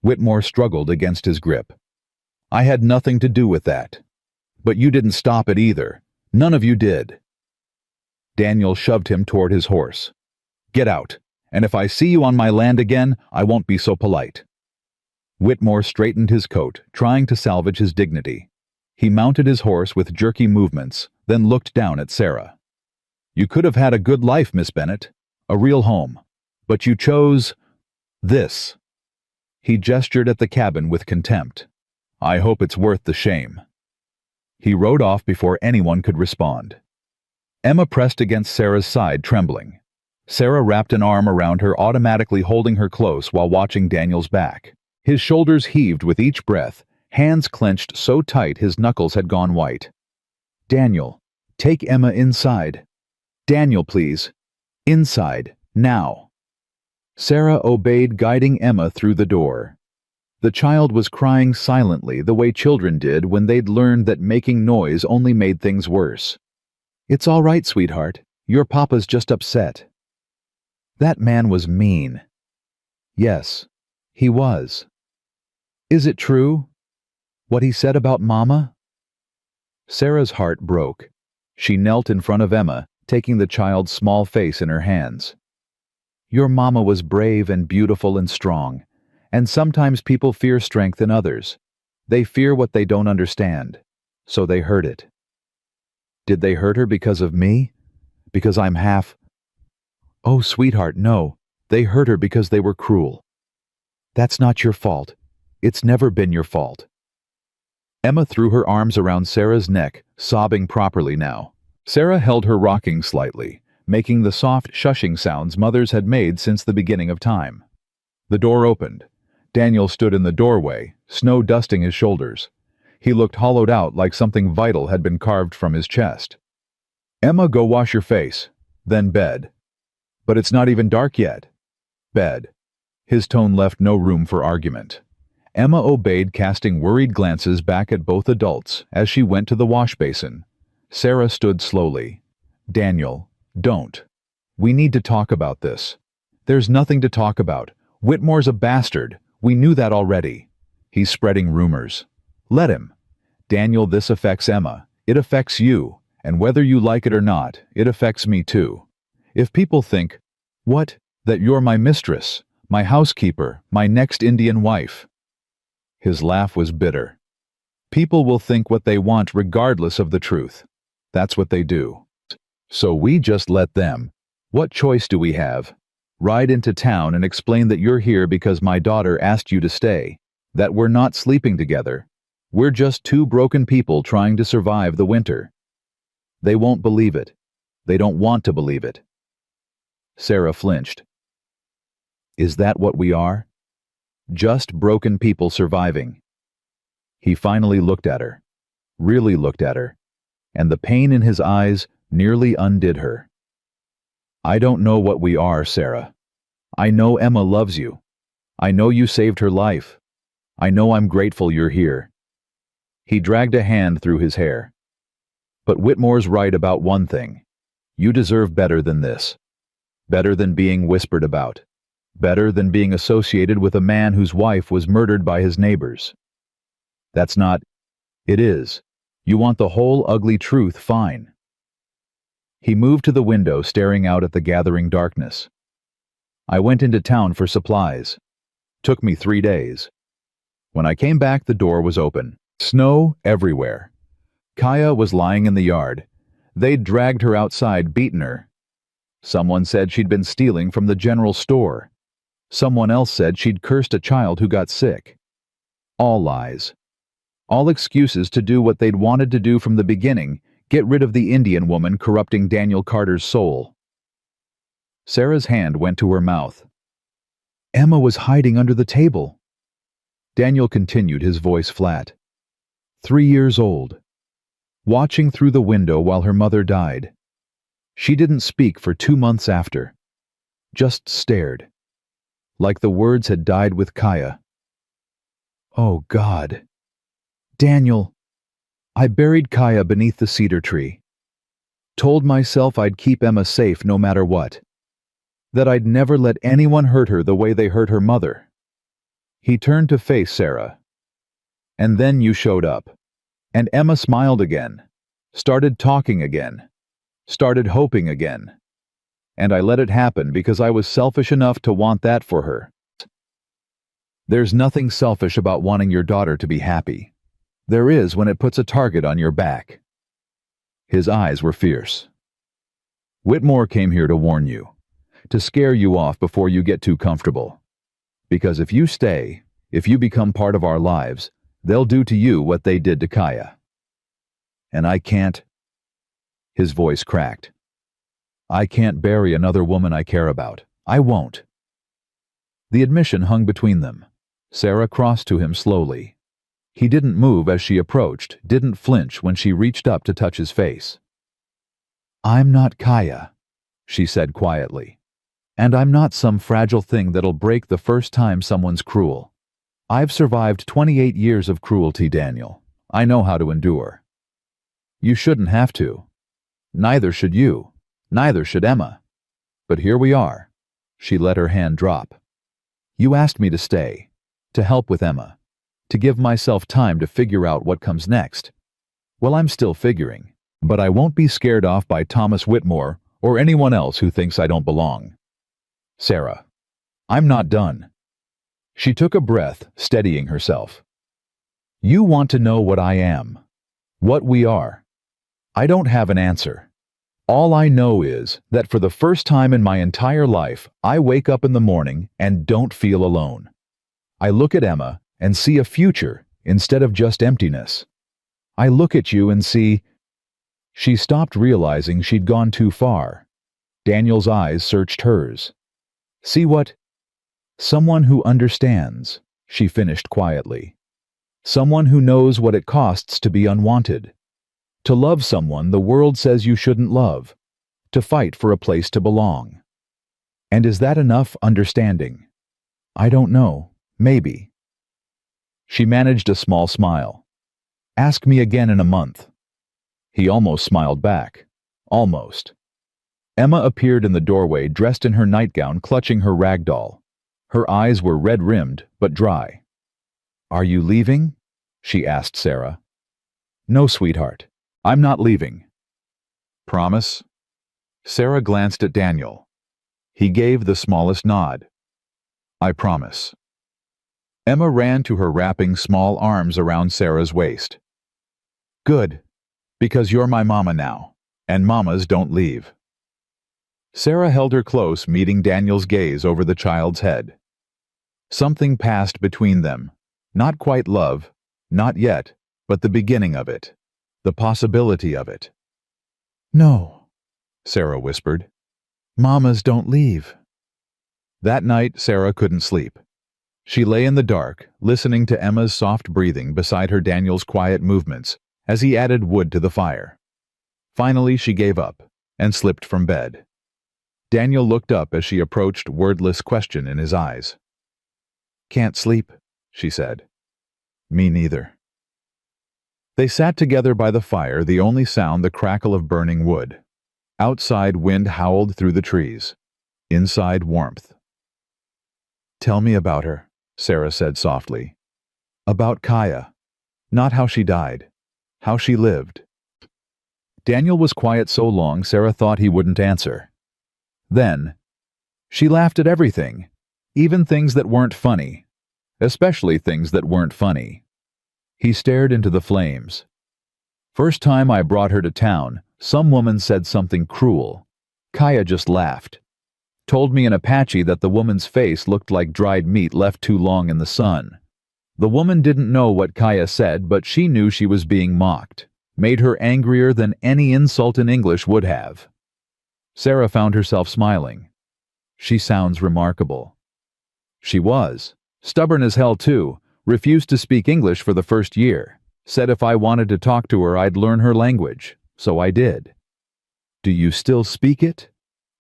[SPEAKER 1] Whitmore struggled against his grip. "I had nothing to do with that. But you didn't stop it either. None of you did." Daniel shoved him toward his horse. "Get out, and if I see you on my land again, I won't be so polite." Whitmore straightened his coat, trying to salvage his dignity. He mounted his horse with jerky movements, then looked down at Sarah. "You could have had a good life, Miss Bennet, a real home. But you chose this." He gestured at the cabin with contempt. "I hope it's worth the shame." He rode off before anyone could respond. Emma pressed against Sarah's side, trembling. Sarah wrapped an arm around her, automatically holding her close while watching Daniel's back. His shoulders heaved with each breath, hands clenched so tight his knuckles had gone white. "Daniel, take Emma inside. Daniel, please. Inside, now." Sarah obeyed, guiding Emma through the door. The child was crying silently, the way children did when they'd learned that making noise only made things worse. "It's all right, sweetheart. Your papa's just upset." That man was mean. Yes, he was. Is it true? What he said about Mama? Sarah's heart broke. She knelt in front of Emma, taking the child's small face in her hands. "Your Mama was brave and beautiful and strong, and sometimes people fear strength in others. They fear what they don't understand, so they hurt it. Did they hurt her because of me? Because I'm half—" "Oh, sweetheart, no. They hurt her because they were cruel. That's not your fault. It's never been your fault." Emma threw her arms around Sarah's neck, sobbing properly now. Sarah held her, rocking slightly, making the soft, shushing sounds mothers had made since the beginning of time. The door opened. Daniel stood in the doorway, snow dusting his shoulders. He looked hollowed out, like something vital had been carved from his chest. "Emma, go wash your face. Then bed. But it's not even dark yet. Bed." His tone left no room for argument. Emma obeyed, casting worried glances back at both adults as she went to the wash basin. Sarah stood slowly. "Daniel, don't. We need to talk about this." "There's nothing to talk about. Whitmore's a bastard. We knew that already. He's spreading rumors. Let him." "Daniel, this affects Emma. It affects you, and whether you like it or not, it affects me too. If people think, what, that you're my mistress, my housekeeper, my next Indian wife." His laugh was bitter. "People will think what they want regardless of the truth. That's what they do. So we just let them. What choice do we have? Ride into town and explain that you're here because my daughter asked you to stay, that we're not sleeping together. We're just two broken people trying to survive the winter." They won't believe it. They don't want to believe it. Sarah flinched. "Is that what we are? Just broken people surviving?" He finally looked at her, really looked at her, and the pain in his eyes nearly undid her. "I don't know what we are, Sarah. I know Emma loves you. I know you saved her life. I know I'm grateful you're here." He dragged a hand through his hair. "But Whitmore's right about one thing. You deserve better than this. Better than being whispered about. Better than being associated with a man whose wife was murdered by his neighbors. That's not— It is. You want the whole ugly truth, fine." He moved to the window, staring out at the gathering darkness. "I went into town for supplies. Took me 3 days. When I came back, the door was open. Snow everywhere. Kaya was lying in the yard. They'd dragged her outside, beaten her. Someone said she'd been stealing from the general store. Someone else said she'd cursed a child who got sick. All lies. All excuses to do what they'd wanted to do from the beginning, get rid of the Indian woman corrupting Daniel Carter's soul." Sarah's hand went to her mouth. "Emma was hiding under the table." Daniel continued, his voice flat. 3 years old. Watching through the window while her mother died. She didn't speak for 2 months after. Just stared. Like the words had died with Kaya. Oh God. Daniel. I buried Kaya beneath the cedar tree. Told myself I'd keep Emma safe no matter what. That I'd never let anyone hurt her the way they hurt her mother. He turned to face Sarah. And then you showed up. And Emma smiled again. Started talking again. Started hoping again. And I let it happen because I was selfish enough to want that for her. There's nothing selfish about wanting your daughter to be happy. There is when it puts a target on your back. His eyes were fierce. Whitmore came here to warn you, to scare you off before you get too comfortable. Because if you stay, if you become part of our lives, they'll do to you what they did to Kaya. And I can't. His voice cracked. I can't bury another woman I care about. I won't. The admission hung between them. Sarah crossed to him slowly. He didn't move as she approached, didn't flinch when she reached up to touch his face. I'm not Kaya, she said quietly. And I'm not some fragile thing that'll break the first time someone's cruel. I've survived 28 years of cruelty, Daniel. I know how to endure. You shouldn't have to. Neither should you. Neither should Emma. But here we are. She let her hand drop. You asked me to stay, to help with Emma, to give myself time to figure out what comes next. Well, I'm still figuring, but I won't be scared off by Thomas Whitmore or anyone else who thinks I don't belong. Sarah, I'm not done. She took a breath, steadying herself. You want to know what I am, what we are. I don't have an answer. All I know is that for the first time in my entire life, I wake up in the morning and don't feel alone. I look at Emma and see a future instead of just emptiness. I look at you and see... She stopped, realizing she'd gone too far. Daniel's eyes searched hers. See what? Someone who understands, she finished quietly. Someone who knows what it costs to be unwanted. To love someone the world says you shouldn't love. To fight for a place to belong. And is that enough understanding? I don't know. Maybe. She managed a small smile. Ask me again in a month. He almost smiled back. Almost. Emma appeared in the doorway, dressed in her nightgown, clutching her rag doll. Her eyes were red-rimmed, but dry. Are you leaving? She asked Sarah. No, sweetheart. I'm not leaving. Promise? Sarah glanced at Daniel. He gave the smallest nod. I promise. Emma ran to her, wrapping small arms around Sarah's waist. Good, because you're my mama now, and mamas don't leave. Sarah held her close, meeting Daniel's gaze over the child's head. Something passed between them. Not quite love, not yet, but the beginning of it. The possibility of it. No, Sarah whispered. Mamas don't leave. That night, Sarah couldn't sleep. She lay in the dark, listening to Emma's soft breathing beside her, Daniel's quiet movements, as he added wood to the fire. Finally, she gave up and slipped from bed. Daniel looked up as she approached, wordless question in his eyes. Can't sleep, she said. Me neither. They sat together by the fire, the only sound the crackle of burning wood. Outside, wind howled through the trees. Inside, warmth. Tell me about her, Sarah said softly. About Kaya. Not how she died. How she lived. Daniel was quiet so long Sarah thought he wouldn't answer. Then, she laughed at everything, even things that weren't funny. Especially things that weren't funny. He stared into the flames. First time I brought her to town, some woman said something cruel. Kaya just laughed. Told me in Apache that the woman's face looked like dried meat left too long in the sun. The woman didn't know what Kaya said, but she knew she was being mocked. Made her angrier than any insult in English would have. Sarah found herself smiling. She sounds remarkable. She was. Stubborn as hell too. Refused to speak English for the first year. Said if I wanted to talk to her I'd learn her language. So I did. Do you still speak it?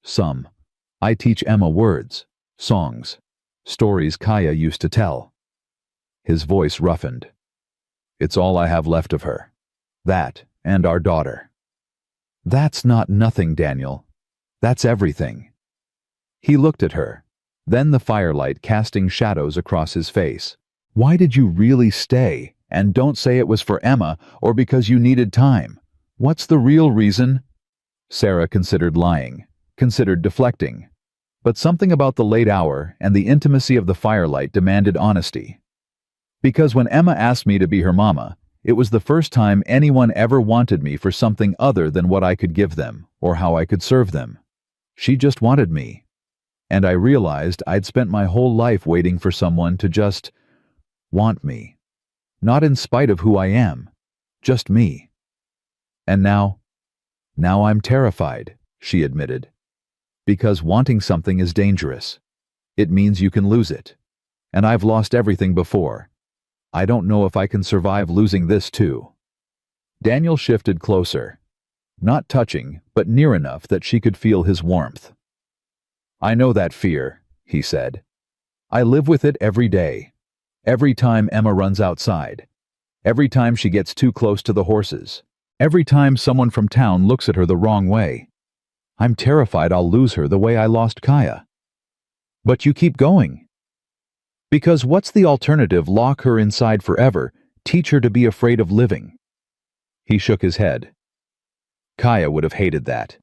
[SPEAKER 1] Some. I teach Emma words, songs, stories Kaya used to tell. His voice roughened. It's all I have left of her. That and our daughter. That's not nothing, Daniel. That's everything. He looked at her, then the firelight casting shadows across his face. Why did you really stay? And don't say it was for Emma or because you needed time. What's the real reason? Sarah considered lying, considered deflecting. But something about the late hour and the intimacy of the firelight demanded honesty. Because when Emma asked me to be her mama, it was the first time anyone ever wanted me for something other than what I could give them or how I could serve them. She just wanted me. And I realized I'd spent my whole life waiting for someone to just want me. Not in spite of who I am, just me. And now I'm terrified, she admitted. Because wanting something is dangerous. It means you can lose it. And I've lost everything before. I don't know if I can survive losing this too. Daniel shifted closer. Not touching, but near enough that she could feel his warmth. I know that fear, he said. I live with it every day. Every time Emma runs outside. Every time she gets too close to the horses. Every time someone from town looks at her the wrong way. I'm terrified I'll lose her the way I lost Kaya. But you keep going. Because what's the alternative? Lock her inside forever, teach her to be afraid of living. He shook his head. Kaya would have hated that.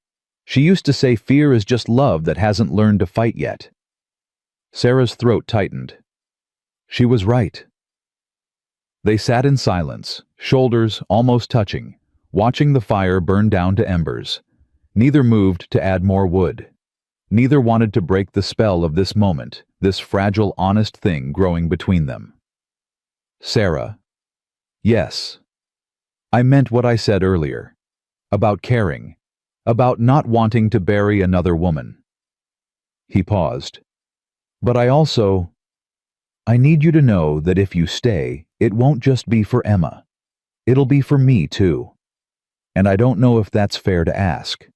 [SPEAKER 1] She used to say fear is just love that hasn't learned to fight yet. Sarah's throat tightened. She was right. They sat in silence, shoulders almost touching, watching the fire burn down to embers. Neither moved to add more wood. Neither wanted to break the spell of this moment, this fragile, honest thing growing between them. Sarah. Yes. I meant what I said earlier. About caring. About not wanting to bury another woman. He paused. But I need you to know that if you stay, it won't just be for Emma. It'll be for me too. And I don't know if that's fair to ask.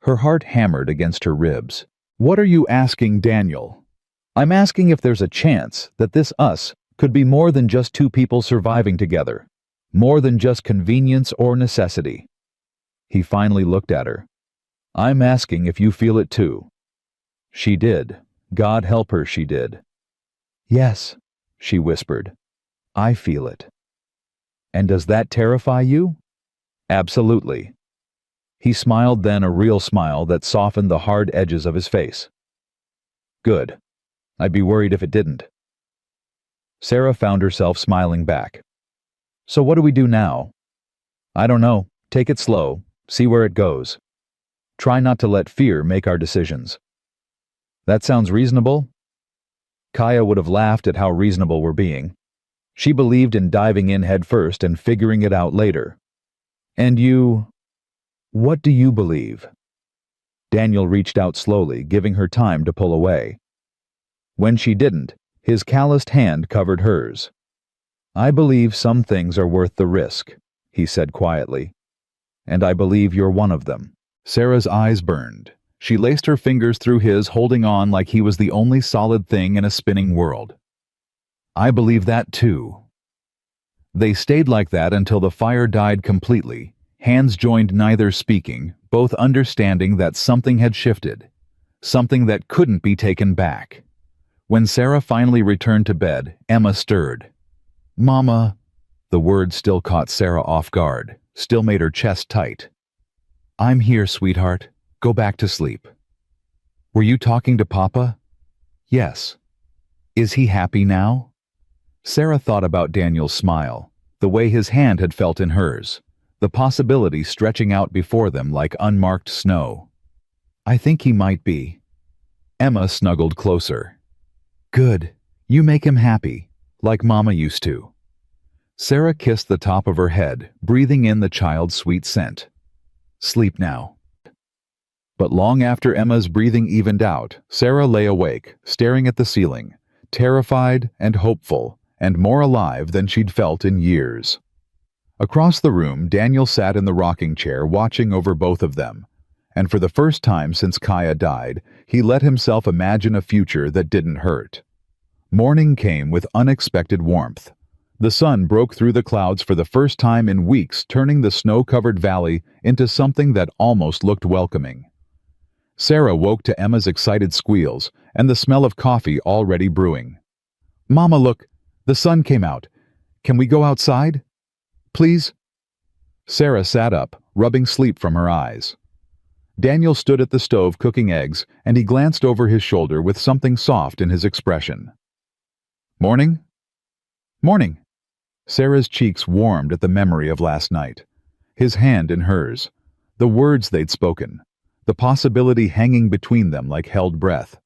[SPEAKER 1] Her heart hammered against her ribs. What are you asking, Daniel? I'm asking if there's a chance that this us could be more than just two people surviving together. More than just convenience or necessity. He finally looked at her. I'm asking if you feel it too. She did. God help her, she did. Yes, she whispered. I feel it. And does that terrify you? Absolutely. He smiled then, a real smile that softened the hard edges of his face. Good. I'd be worried if it didn't. Sarah found herself smiling back. So what do we do now? I don't know. Take it slow. See where it goes. Try not to let fear make our decisions. That sounds reasonable? Kaya would have laughed at how reasonable we're being. She believed in diving in head first and figuring it out later. And you... What do you believe? Daniel reached out slowly, giving her time to pull away. When she didn't, his calloused hand covered hers. I believe some things are worth the risk, he said quietly. And I believe you're one of them. Sarah's eyes burned. She laced her fingers through his, holding on like he was the only solid thing in a spinning world. I believe that too. They stayed like that until the fire died completely, hands joined, neither speaking, both understanding that something had shifted, something that couldn't be taken back. When Sarah finally returned to bed, Emma stirred. Mama, the word still caught Sarah off guard, still made her chest tight. I'm here, sweetheart. Go back to sleep. Were you talking to Papa? Yes. Is he happy now? Sarah thought about Daniel's smile, the way his hand had felt in hers, the possibility stretching out before them like unmarked snow. I think he might be. Emma snuggled closer. Good. You make him happy, like Mama used to. Sarah kissed the top of her head, breathing in the child's sweet scent. Sleep now. But long after Emma's breathing evened out, Sarah lay awake, staring at the ceiling, terrified and hopeful, and more alive than she'd felt in years. Across the room, Daniel sat in the rocking chair watching over both of them, and for the first time since Kaya died, he let himself imagine a future that didn't hurt. Morning came with unexpected warmth. The sun broke through the clouds for the first time in weeks, turning the snow-covered valley into something that almost looked welcoming. Sarah woke to Emma's excited squeals and the smell of coffee already brewing. Mama, look, the sun came out. Can we go outside? Please? Sarah sat up, rubbing sleep from her eyes. Daniel stood at the stove cooking eggs, and he glanced over his shoulder with something soft in his expression. Morning? Morning. Sarah's cheeks warmed at the memory of last night. His hand in hers. The words they'd spoken. The possibility hanging between them like held breath.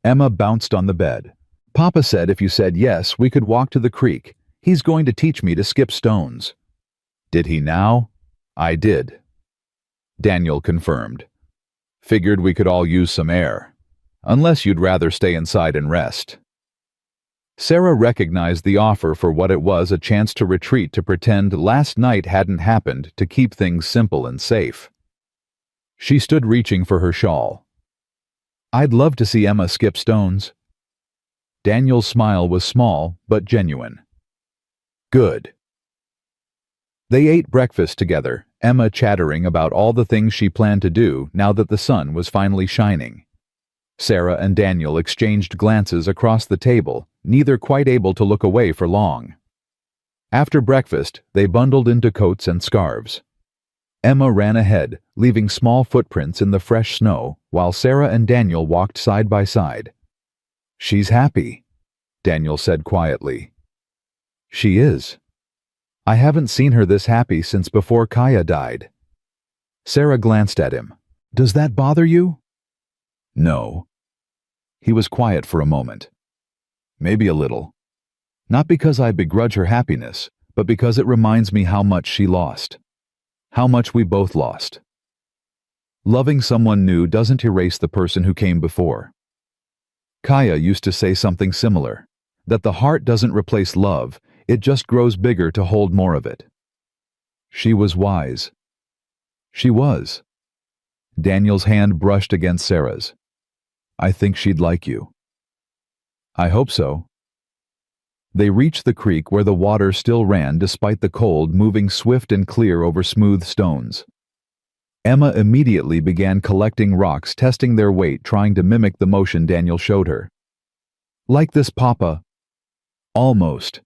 [SPEAKER 1] Emma bounced on the bed. Papa said if you said yes, we could walk to the creek. He's going to teach me to skip stones. Did he now? I did. Daniel confirmed. Figured we could all use some air. Unless you'd rather stay inside and rest. Sarah recognized the offer for what it was, a chance to retreat, to pretend last night hadn't happened, to keep things simple and safe. She stood reaching for her shawl. I'd love to see Emma skip stones. Daniel's smile was small but genuine. Good. They ate breakfast together, Emma chattering about all the things she planned to do now that the sun was finally shining. Sarah and Daniel exchanged glances across the table, neither quite able to look away for long. After breakfast, they bundled into coats and scarves. Emma ran ahead, leaving small footprints in the fresh snow, while Sarah and Daniel walked side by side. She's happy, Daniel said quietly. She is. I haven't seen her this happy since before Kaya died. Sarah glanced at him. Does that bother you? No. He was quiet for a moment. Maybe a little. Not because I begrudge her happiness, but because it reminds me how much she lost. How much we both lost. Loving someone new doesn't erase the person who came before. Kaya used to say something similar, that the heart doesn't replace love, it just grows bigger to hold more of it. She was wise. She was. Daniel's hand brushed against Sarah's. I think she'd like you. I hope so. They reached the creek where the water still ran despite the cold, moving swift and clear over smooth stones. Emma immediately began collecting rocks, testing their weight, trying to mimic the motion Daniel showed her. Like this, Papa. Almost.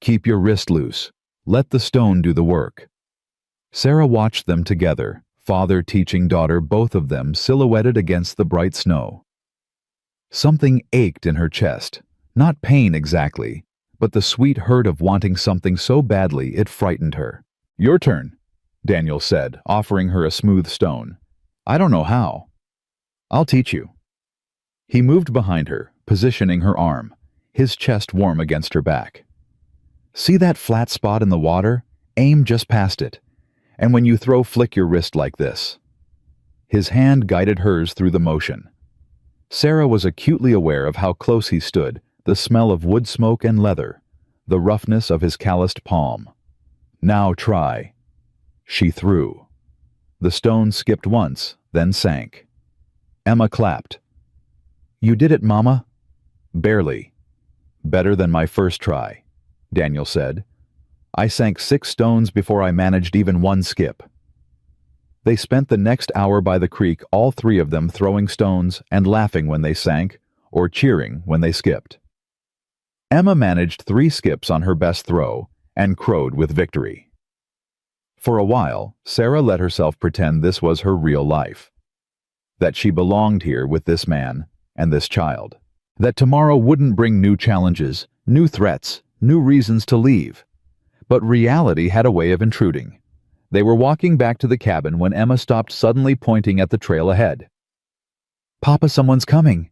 [SPEAKER 1] Keep your wrist loose. Let the stone do the work. Sarah watched them together, father teaching daughter, both of them silhouetted against the bright snow. Something ached in her chest, not pain exactly, but the sweet hurt of wanting something so badly it frightened her. Your turn, Daniel said, offering her a smooth stone. I don't know how. I'll teach you. He moved behind her, positioning her arm, his chest warm against her back. See that flat spot in the water? Aim just past it. And when you throw, flick your wrist like this. His hand guided hers through the motion. Sarah was acutely aware of how close he stood, the smell of wood smoke and leather, the roughness of his calloused palm. Now try. She threw. The stone skipped once, then sank. Emma clapped. You did it, Mama. Barely. Better than my first try, Daniel said. I sank 6 stones before I managed even one skip. They spent the next hour by the creek, all 3 of them throwing stones and laughing when they sank, or cheering when they skipped. Emma managed 3 skips on her best throw and crowed with victory. For a while, Sarah let herself pretend this was her real life. That she belonged here with this man and this child. That tomorrow wouldn't bring new challenges, new threats, new reasons to leave. But reality had a way of intruding. They were walking back to the cabin when Emma stopped, suddenly pointing at the trail ahead. Papa, someone's coming.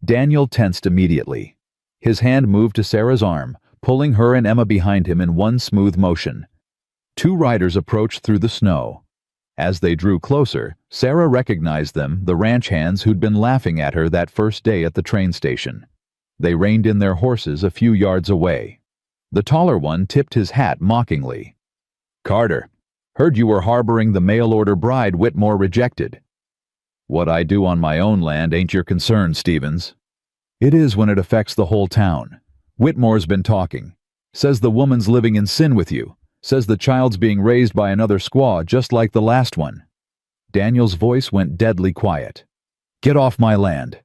[SPEAKER 1] Daniel tensed immediately. His hand moved to Sarah's arm, pulling her and Emma behind him in one smooth motion. 2 riders approached through the snow. As they drew closer, Sarah recognized them, the ranch hands who'd been laughing at her that first day at the train station. They reined in their horses a few yards away. The taller one tipped his hat mockingly. Carter, heard you were harboring the mail-order bride Whitmore rejected. What I do on my own land ain't your concern, Stevens. It is when it affects the whole town. Whitmore's been talking. Says the woman's living in sin with you. Says the child's being raised by another squaw just like the last one. Daniel's voice went deadly quiet. Get off my land.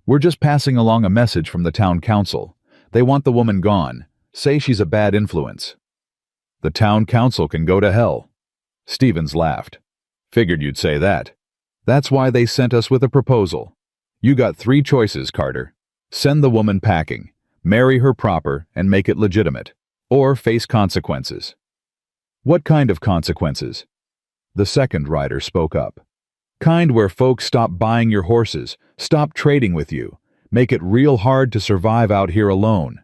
[SPEAKER 1] We're just passing along a message from the town council. They want the woman gone. Say she's a bad influence. The town council can go to hell. Stevens laughed. Figured you'd say that. That's why they sent us with a proposal. You got 3 choices, Carter. Send the woman packing, marry her proper, and make it legitimate. Or face consequences. What kind of consequences? The second rider spoke up. Kind where folks stop buying your horses, stop trading with you, make it real hard to survive out here alone.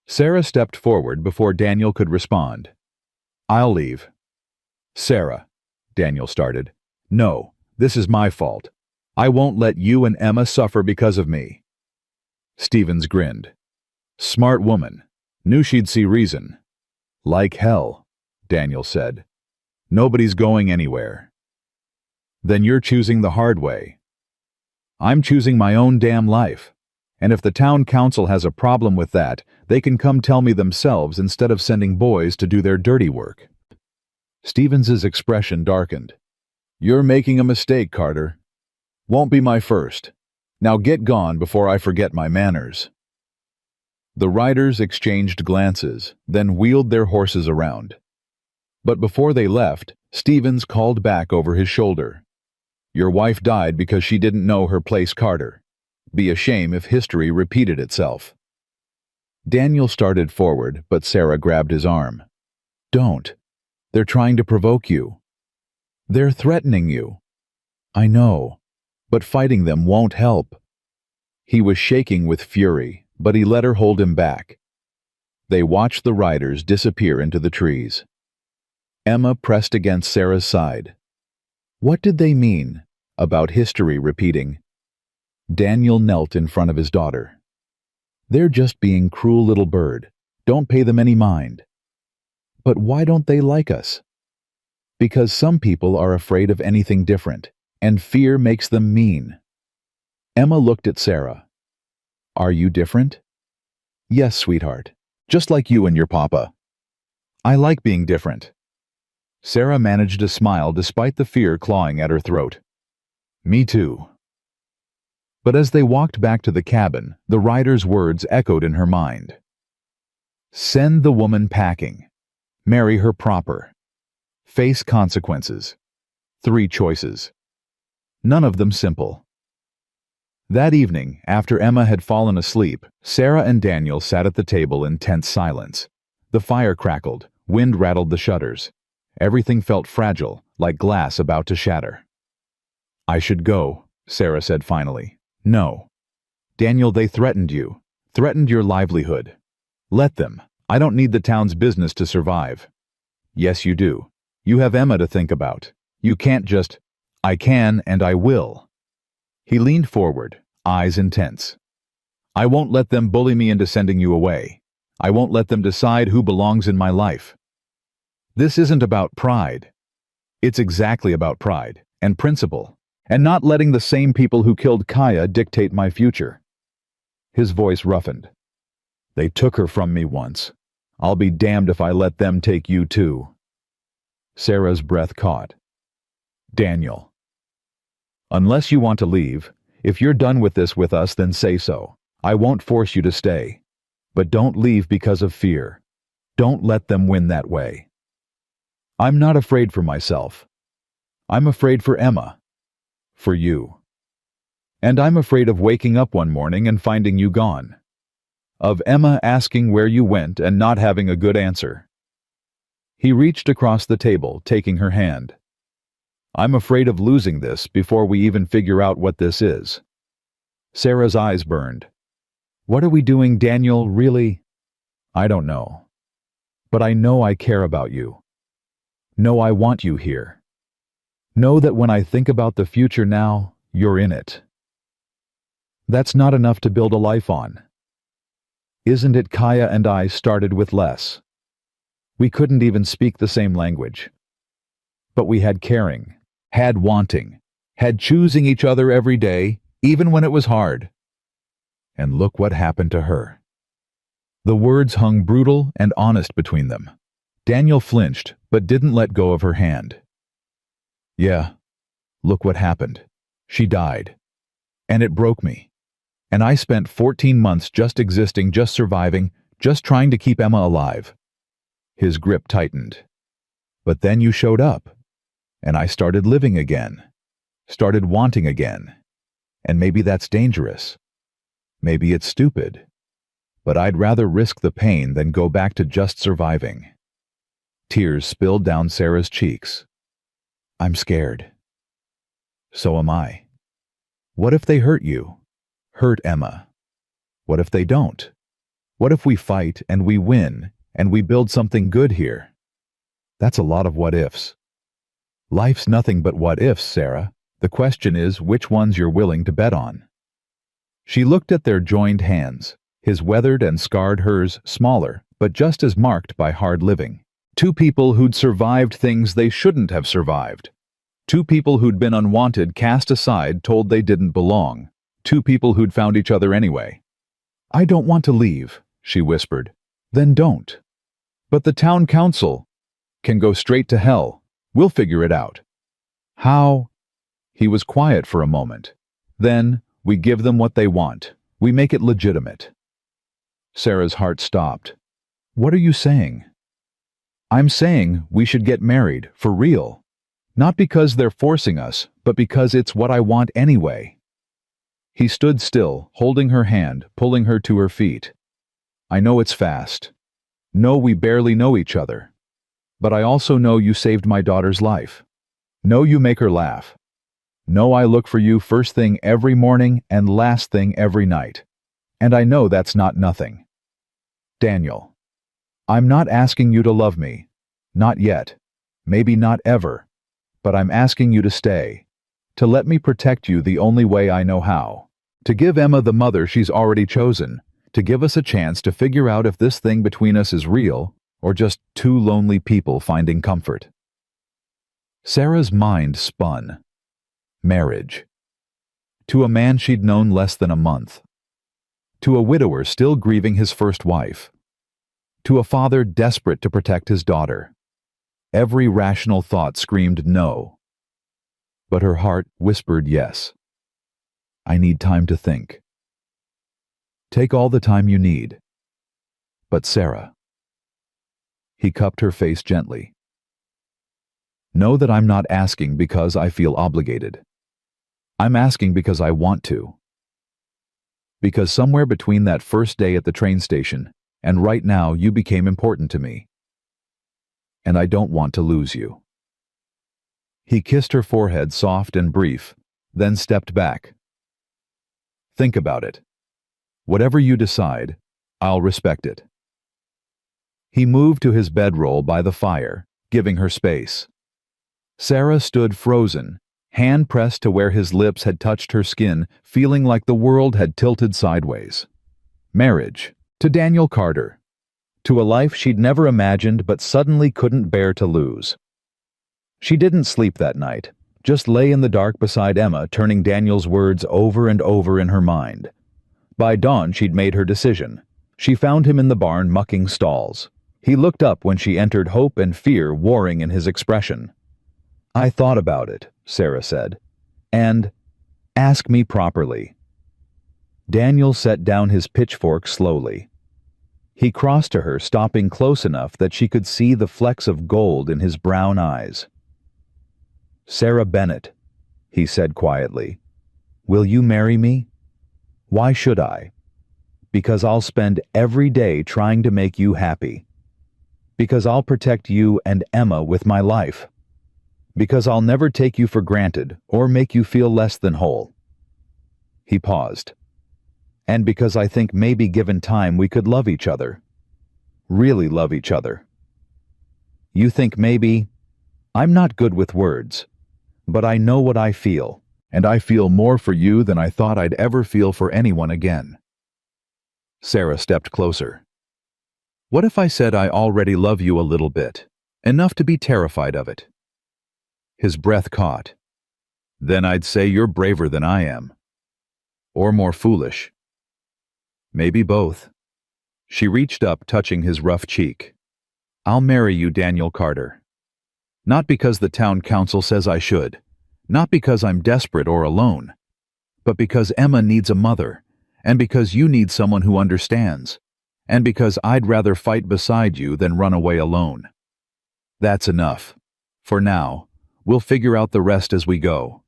[SPEAKER 1] Sarah stepped forward before Daniel could respond. I'll leave. Sarah, Daniel started. No, this is my fault. I won't let you and Emma suffer because of me." Stevens grinned. "Smart woman. Knew she'd see reason." "Like hell," Daniel said. "Nobody's going anywhere." "Then you're choosing the hard way." "I'm choosing my own damn life. And if the town council has a problem with that, they can come tell me themselves instead of sending boys to do their dirty work." Stevens's expression darkened. "You're making a mistake, Carter. Won't be my first. Now get gone before I forget my manners." The riders exchanged glances, then wheeled their horses around. But before they left, Stevens called back over his shoulder. "Your wife died because she didn't know her place, Carter. Be a shame if history repeated itself." Daniel started forward, but Sarah grabbed his arm. "Don't. They're trying to provoke you. They're threatening you." "I know, but fighting them won't help." He was shaking with fury, but he let her hold him back. They watched the riders disappear into the trees. Emma pressed against Sarah's side. What did they mean about history repeating? Daniel knelt in front of his daughter. "They're just being cruel little bird. Don't pay them any mind." "But why don't they like us?" "Because some people are afraid of anything different, and fear makes them mean." Emma looked at Sarah. "Are you different?" "Yes, sweetheart. Just like you and your papa." "I like being different." Sarah managed a smile despite the fear clawing at her throat. "Me too." But as they walked back to the cabin, the rider's words echoed in her mind. Send the woman packing. Marry her proper. Face consequences. 3 choices. None of them simple. That evening, after Emma had fallen asleep, Sarah and Daniel sat at the table in tense silence. The fire crackled, wind rattled the shutters. Everything felt fragile, like glass about to shatter. "I should go," Sarah said finally. "No. Daniel, they threatened you. Threatened your livelihood. Let them. I don't need the town's business to survive." "Yes, you do. You have Emma to think about. You can't just—" "I can and I will." He leaned forward, eyes intense. "I won't let them bully me into sending you away. I won't let them decide who belongs in my life. This isn't about pride. It's exactly about pride and principle, and not letting the same people who killed Kaya dictate my future." His voice roughened. "They took her from me once. I'll be damned if I let them take you too." Sarah's breath caught. "Daniel. Unless you want to leave, if you're done with this with us, then say so. I won't force you to stay. But don't leave because of fear. Don't let them win that way." "I'm not afraid for myself. I'm afraid for Emma. For you. And I'm afraid of waking up one morning and finding you gone. Of Emma asking where you went and not having a good answer." He reached across the table, taking her hand. "I'm afraid of losing this before we even figure out what this is." Sarah's eyes burned. "What are we doing, Daniel, really?" "I don't know. But I know I care about you. Know I want you here. Know that when I think about the future now, you're in it. That's not enough to build a life on. Isn't it Kaya and I started with less? We couldn't even speak the same language. But we had caring, had wanting, had choosing each other every day, even when it was hard. And look what happened to her." The words hung brutal and honest between them. Daniel flinched, but didn't let go of her hand. "Yeah, look what happened. She died. And it broke me. And I spent 14 months just existing, just surviving, just trying to keep Emma alive." His grip tightened. "But then you showed up. And I started living again. Started wanting again. And maybe that's dangerous. Maybe it's stupid. But I'd rather risk the pain than go back to just surviving." Tears spilled down Sarah's cheeks. "I'm scared." "So am I. What if they hurt you? Hurt Emma? What if they don't? What if we fight and we win and we build something good here? That's a lot of what ifs." "Life's nothing but what ifs, Sarah. The question is which ones you're willing to bet on. She looked at their joined hands, his weathered and scarred, hers smaller, but just as marked by hard living. Two people who'd survived things they shouldn't have survived. Two people who'd been unwanted, cast aside, told they didn't belong. Two people who'd found each other anyway. "I don't want to leave," she whispered. "Then don't." "But the town council can go straight to hell. We'll figure it out." "How?" He was quiet for a moment. "Then, we give them what they want. We make it legitimate." Sarah's heart stopped. "What are you saying?" "I'm saying we should get married, for real. Not because they're forcing us, but because it's what I want anyway." He stood still, holding her hand, pulling her to her feet. "I know it's fast. Know we barely know each other. But I also know you saved my daughter's life. Know you make her laugh. Know I look for you first thing every morning and last thing every night. And I know that's not nothing. Daniel, I'm not asking you to love me. Not yet. Maybe not ever. But I'm asking you to stay. To let me protect you the only way I know how. To give Emma the mother she's already chosen. To give us a chance to figure out if this thing between us is real or just two lonely people finding comfort." Sarah's mind spun. Marriage. To a man she'd known less than a month. To a widower still grieving his first wife. To a father desperate to protect his daughter. Every rational thought screamed no. But her heart whispered yes. "I need time to think." "Take all the time you need." "But Sarah." He cupped her face gently. "Know that I'm not asking because I feel obligated. I'm asking because I want to. Because somewhere between that first day at the train station and right now you became important to me. And I don't want to lose you." He kissed her forehead, soft and brief, then stepped back. "Think about it. Whatever you decide, I'll respect it." He moved to his bedroll by the fire, giving her space. Sarah stood frozen, hand pressed to where his lips had touched her skin, feeling like the world had tilted sideways. Marriage. To Daniel Carter. To a life she'd never imagined but suddenly couldn't bear to lose. She didn't sleep that night, just lay in the dark beside Emma, turning Daniel's words over and over in her mind. By dawn she'd made her decision. She found him in the barn mucking stalls. He looked up when she entered, hope and fear warring in his expression. "I thought about it," Sarah said. "And ask me properly." Daniel set down his pitchfork slowly. He crossed to her, stopping close enough that she could see the flecks of gold in his brown eyes. "Sarah Bennett," he said quietly, "will you marry me? Why should I? Because I'll spend every day trying to make you happy. Because I'll protect you and Emma with my life. Because I'll never take you for granted or make you feel less than whole." He paused. "And because I think maybe given time we could love each other. Really love each other. You think maybe? I'm not good with words, but I know what I feel, and I feel more for you than I thought I'd ever feel for anyone again." Sarah stepped closer. "What if I said I already love you a little bit, enough to be terrified of it?" His breath caught. "Then I'd say you're braver than I am. Or more foolish. Maybe both." She reached up, touching his rough cheek. "I'll marry you, Daniel Carter. Not because the town council says I should. Not because I'm desperate or alone. But because Emma needs a mother. And because you need someone who understands. And because I'd rather fight beside you than run away alone. That's enough. For now. We'll figure out the rest as we go."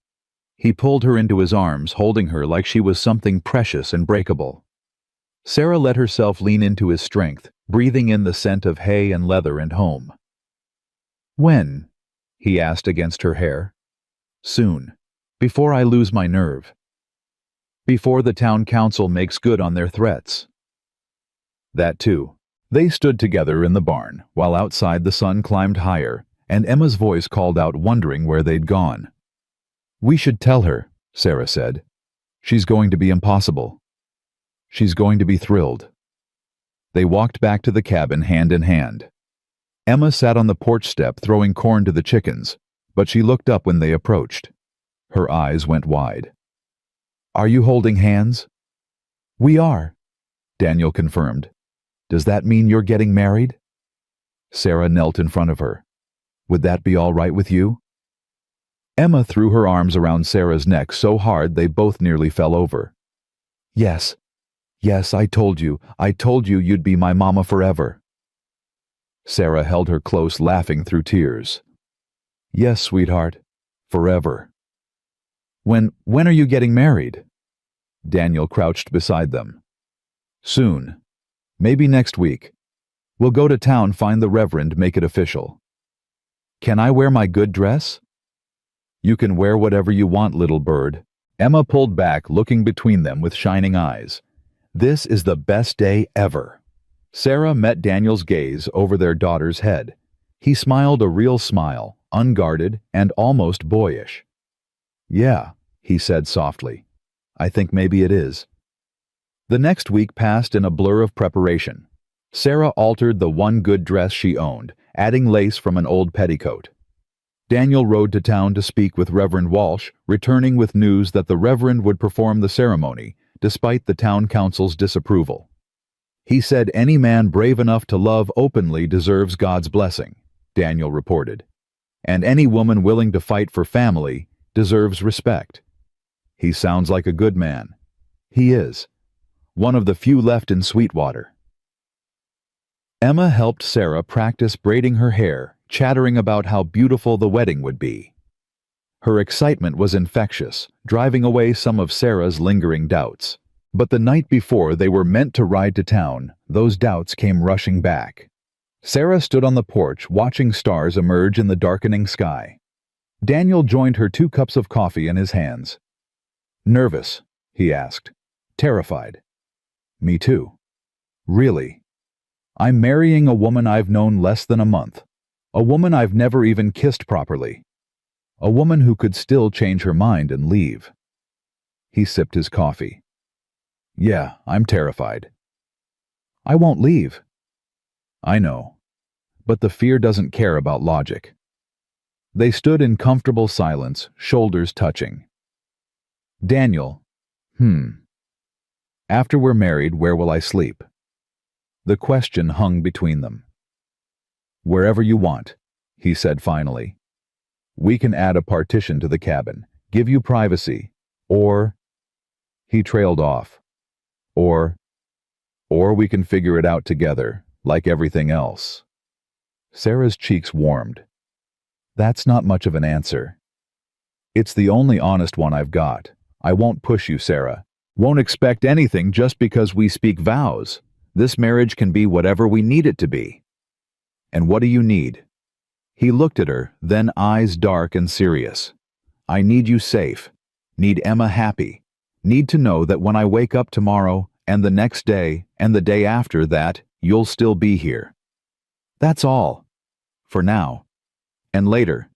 [SPEAKER 1] He pulled her into his arms, holding her like she was something precious and breakable. Sarah let herself lean into his strength, breathing in the scent of hay and leather and home. "When?" he asked against her hair. "Soon. Before I lose my nerve. Before the town council makes good on their threats." That too. They stood together in the barn, while outside the sun climbed higher, and Emma's voice called out, wondering where they'd gone. We should tell her, Sarah said. She's going to be impossible. She's going to be thrilled. They walked back to the cabin hand in hand. Emma sat on the porch step throwing corn to the chickens, but she looked up when they approached. Her eyes went wide. Are you holding hands? We are, Daniel confirmed. Does that mean you're getting married? Sarah knelt in front of her. Would that be all right with you? Emma threw her arms around Sarah's neck so hard they both nearly fell over. Yes, I told you you'd be my mama forever. Sarah held her close, laughing through tears. Yes, sweetheart, forever. When are you getting married? Daniel crouched beside them. Soon. Maybe next week. We'll go to town, find the Reverend, make it official. Can I wear my good dress? You can wear whatever you want, little bird. Emma pulled back, looking between them with shining eyes. This is the best day ever. Sarah met Daniel's gaze over their daughter's head. He smiled a real smile, unguarded and almost boyish. Yeah, he said softly. I think maybe it is. The next week passed in a blur of preparation. Sarah altered the one good dress she owned, adding lace from an old petticoat. Daniel rode to town to speak with Reverend Walsh, returning with news that the Reverend would perform the ceremony, despite the town council's disapproval. He said any man brave enough to love openly deserves God's blessing, Daniel reported. And any woman willing to fight for family deserves respect. He sounds like a good man. He is. One of the few left in Sweetwater. Emma helped Sarah practice braiding her hair, chattering about how beautiful the wedding would be. Her excitement was infectious, driving away some of Sarah's lingering doubts. But the night before they were meant to ride to town, those doubts came rushing back. Sarah stood on the porch, watching stars emerge in the darkening sky. Daniel joined her 2 cups of coffee in his hands. Nervous? He asked. Terrified? Me too. Really? I'm marrying a woman I've known less than a month. A woman I've never even kissed properly. A woman who could still change her mind and leave. He sipped his coffee. Yeah, I'm terrified. I won't leave. I know. But the fear doesn't care about logic. They stood in comfortable silence, shoulders touching. Daniel, After we're married, where will I sleep? The question hung between them. Wherever you want, he said finally. We can add a partition to the cabin, give you privacy, or... He trailed off. Or we can figure it out together, like everything else. Sarah's cheeks warmed. That's not much of an answer. It's the only honest one I've got. I won't push you, Sarah. Won't expect anything just because we speak vows. This marriage can be whatever we need it to be. And what do you need? He looked at her, then eyes dark and serious. I need you safe. Need Emma happy. Need to know that when I wake up tomorrow, and the next day, and the day after that, you'll still be here. That's all. For now. And later.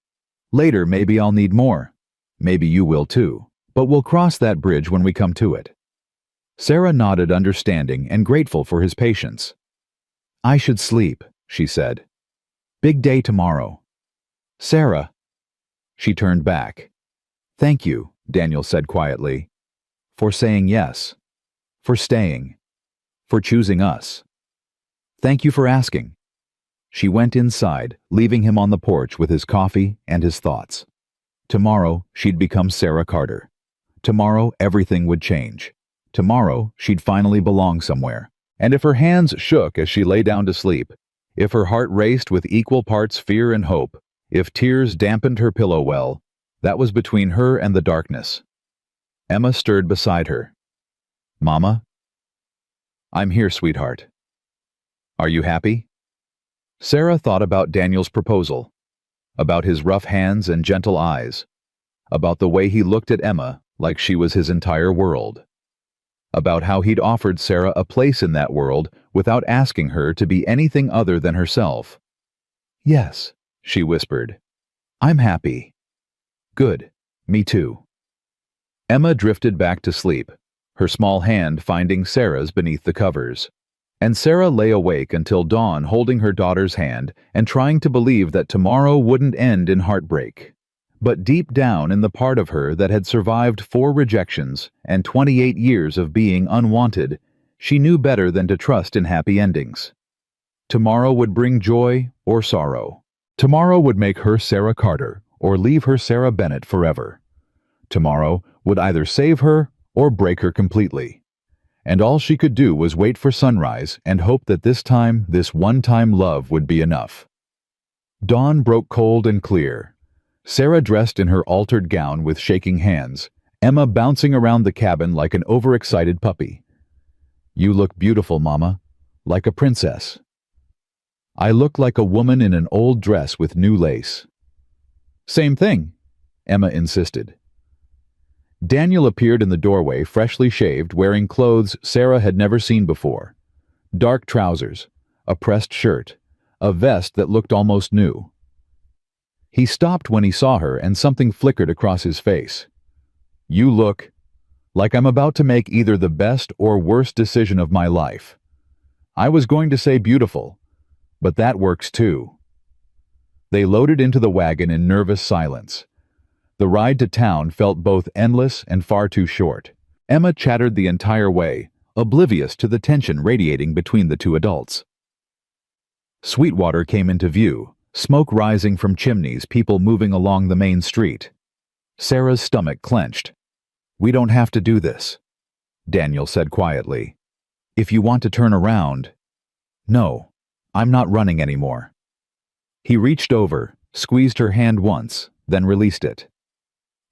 [SPEAKER 1] Later maybe I'll need more. Maybe you will too. But we'll cross that bridge when we come to it. Sarah nodded, understanding and grateful for his patience. I should sleep, she said. Big day tomorrow. Sarah. She turned back. Thank you, Daniel said quietly. For saying yes. For staying. For choosing us. Thank you for asking. She went inside, leaving him on the porch with his coffee and his thoughts. Tomorrow, she'd become Sarah Carter. Tomorrow, everything would change. Tomorrow, she'd finally belong somewhere. And if her hands shook as she lay down to sleep, if her heart raced with equal parts fear and hope, if tears dampened her pillow well, that was between her and the darkness. Emma stirred beside her. Mama? I'm here, sweetheart. Are you happy? Sarah thought about Daniel's proposal, about his rough hands and gentle eyes, about the way he looked at Emma like she was his entire world, about how he'd offered Sarah a place in that world without asking her to be anything other than herself. Yes, she whispered. I'm happy. Good, Me too. Emma drifted back to sleep, her small hand finding Sarah's beneath the covers. And Sarah lay awake until dawn, holding her daughter's hand and trying to believe that tomorrow wouldn't end in heartbreak. But deep down in the part of her that had survived 4 rejections and 28 years of being unwanted, she knew better than to trust in happy endings. Tomorrow would bring joy or sorrow. Tomorrow would make her Sarah Carter or leave her Sarah Bennett forever. Tomorrow would either save her or break her completely. And all she could do was wait for sunrise and hope that this time, this one-time love would be enough. Dawn broke cold and clear. Sarah dressed in her altered gown with shaking hands, Emma bouncing around the cabin like an overexcited puppy. "You look beautiful, Mama, like a princess." "I look like a woman in an old dress with new lace." "Same thing," Emma insisted. Daniel appeared in the doorway, freshly shaved, wearing clothes Sarah had never seen before. Dark trousers, a pressed shirt, a vest that looked almost new. He stopped when he saw her and something flickered across his face. "You look like I'm about to make either the best or worst decision of my life. I was going to say beautiful, but that works too." They loaded into the wagon in nervous silence. The ride to town felt both endless and far too short. Emma chattered the entire way, oblivious to the tension radiating between the two adults. Sweetwater came into view, smoke rising from chimneys, people moving along the main street. Sarah's stomach clenched. "We don't have to do this," Daniel said quietly. "If you want to turn around—" "No, I'm not running anymore." He reached over, squeezed her hand once, then released it.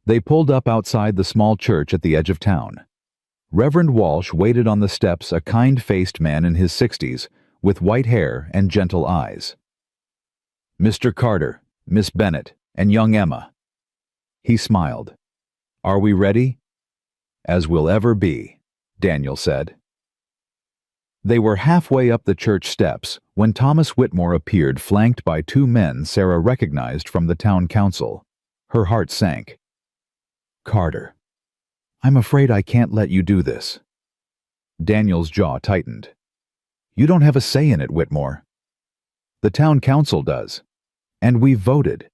[SPEAKER 1] They pulled up outside the small church at the edge of town. Reverend Walsh waited on the steps, a kind-faced man in his 60s, with white hair and gentle eyes. "Mr. Carter, Miss Bennett, and young Emma." He smiled. "Are we ready?" "As we'll ever be," Daniel said. They were halfway up the church steps when Thomas Whitmore appeared, flanked by 2 men Sarah recognized from the town council. Her heart sank. "Carter, I'm afraid I can't let you do this." Daniel's jaw tightened. "You don't have a say in it, Whitmore." "The town council does. And we've voted.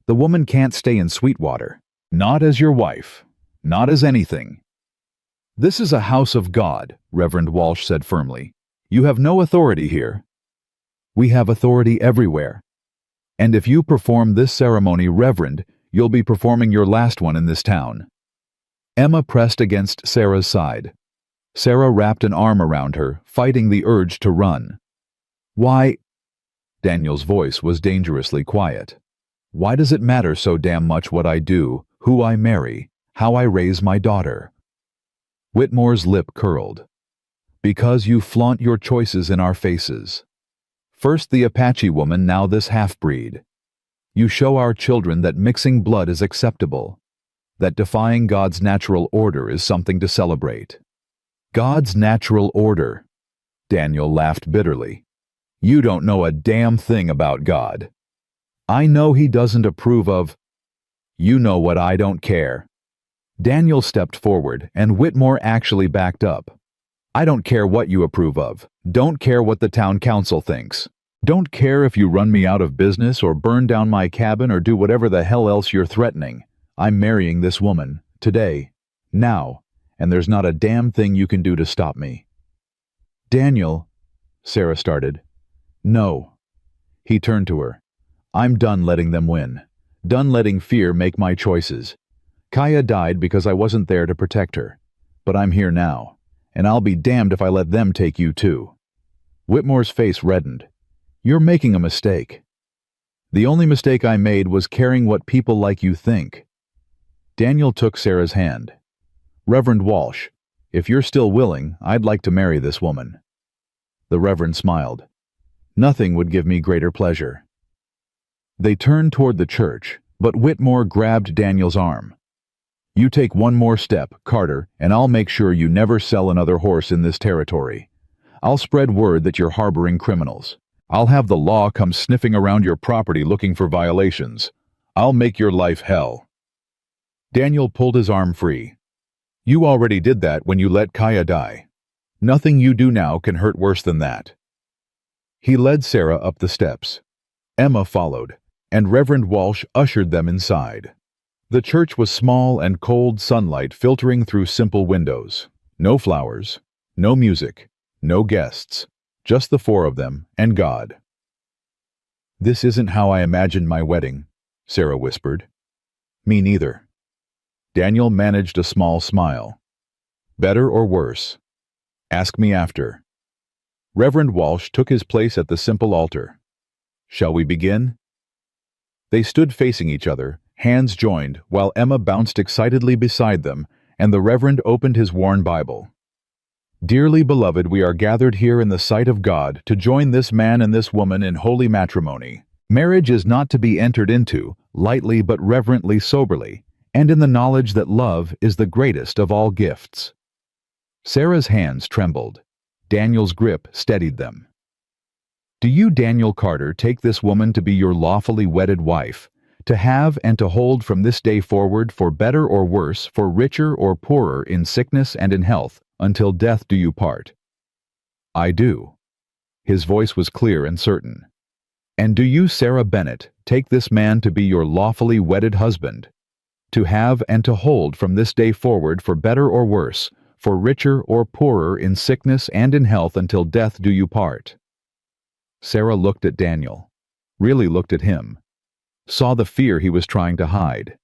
[SPEAKER 1] The woman can't stay in Sweetwater. Not as your wife. Not as anything." "This is a house of God," Reverend Walsh said firmly. "You have no authority here." "We have authority everywhere. And if you perform this ceremony, Reverend, you'll be performing your last one in this town." Emma pressed against Sarah's side. Sarah wrapped an arm around her, fighting the urge to run. "Why?" Daniel's voice was dangerously quiet. "Why does it matter so damn much what I do, who I marry, how I raise my daughter?" Whitmore's lip curled. "Because you flaunt your choices in our faces. First the Apache woman, now this half-breed. You show our children that mixing blood is acceptable, that defying God's natural order is something to celebrate." "God's natural order?" Daniel laughed bitterly. "You don't know a damn thing about God. I know he doesn't approve of—" "You know what, I don't care." Daniel stepped forward, and Whitmore actually backed up. "I don't care what you approve of. Don't care what the town council thinks. Don't care if you run me out of business or burn down my cabin or do whatever the hell else you're threatening. I'm marrying this woman, today, now, and there's not a damn thing you can do to stop me." "Daniel," Sarah started. "No." He turned to her. "I'm done letting them win. Done letting fear make my choices. Kaya died because I wasn't there to protect her. But I'm here now, and I'll be damned if I let them take you too." Whitmore's face reddened. "You're making a mistake." "The only mistake I made was caring what people like you think." Daniel took Sarah's hand. "Reverend Walsh, if you're still willing, I'd like to marry this woman." The Reverend smiled. "Nothing would give me greater pleasure." They turned toward the church, but Whitmore grabbed Daniel's arm. "You take one more step, Carter, and I'll make sure you never sell another horse in this territory. I'll spread word that you're harboring criminals. I'll have the law come sniffing around your property looking for violations. I'll make your life hell." Daniel pulled his arm free. You already did that when you let Kaya die. Nothing you do now can hurt worse than that. He led Sarah up the steps. Emma followed, and Reverend Walsh ushered them inside. The church was small and cold sunlight filtering through simple windows. No flowers, no music, no guests, just the four of them and God. This isn't how I imagined my wedding, Sarah whispered. Me neither. Daniel managed a small smile. Better or worse? Ask me after. Reverend Walsh took his place at the simple altar. Shall we begin? They stood facing each other, hands joined, while Emma bounced excitedly beside them, and the Reverend opened his worn Bible. Dearly beloved, we are gathered here in the sight of God to join this man and this woman in holy matrimony. Marriage is not to be entered into, lightly but reverently soberly, and in the knowledge that love is the greatest of all gifts. Sarah's hands trembled. Daniel's grip steadied them. Do you, Daniel Carter, take this woman to be your lawfully wedded wife, to have and to hold from this day forward, for better or worse, for richer or poorer, in sickness and in health, until death do you part? I do. His voice was clear and certain. And do you, Sarah Bennett, take this man to be your lawfully wedded husband, to have and to hold from this day forward, for better or worse, for richer or poorer, in sickness and in health, until death do you part? Sarah looked at Daniel, really looked at him, saw the fear he was trying to hide,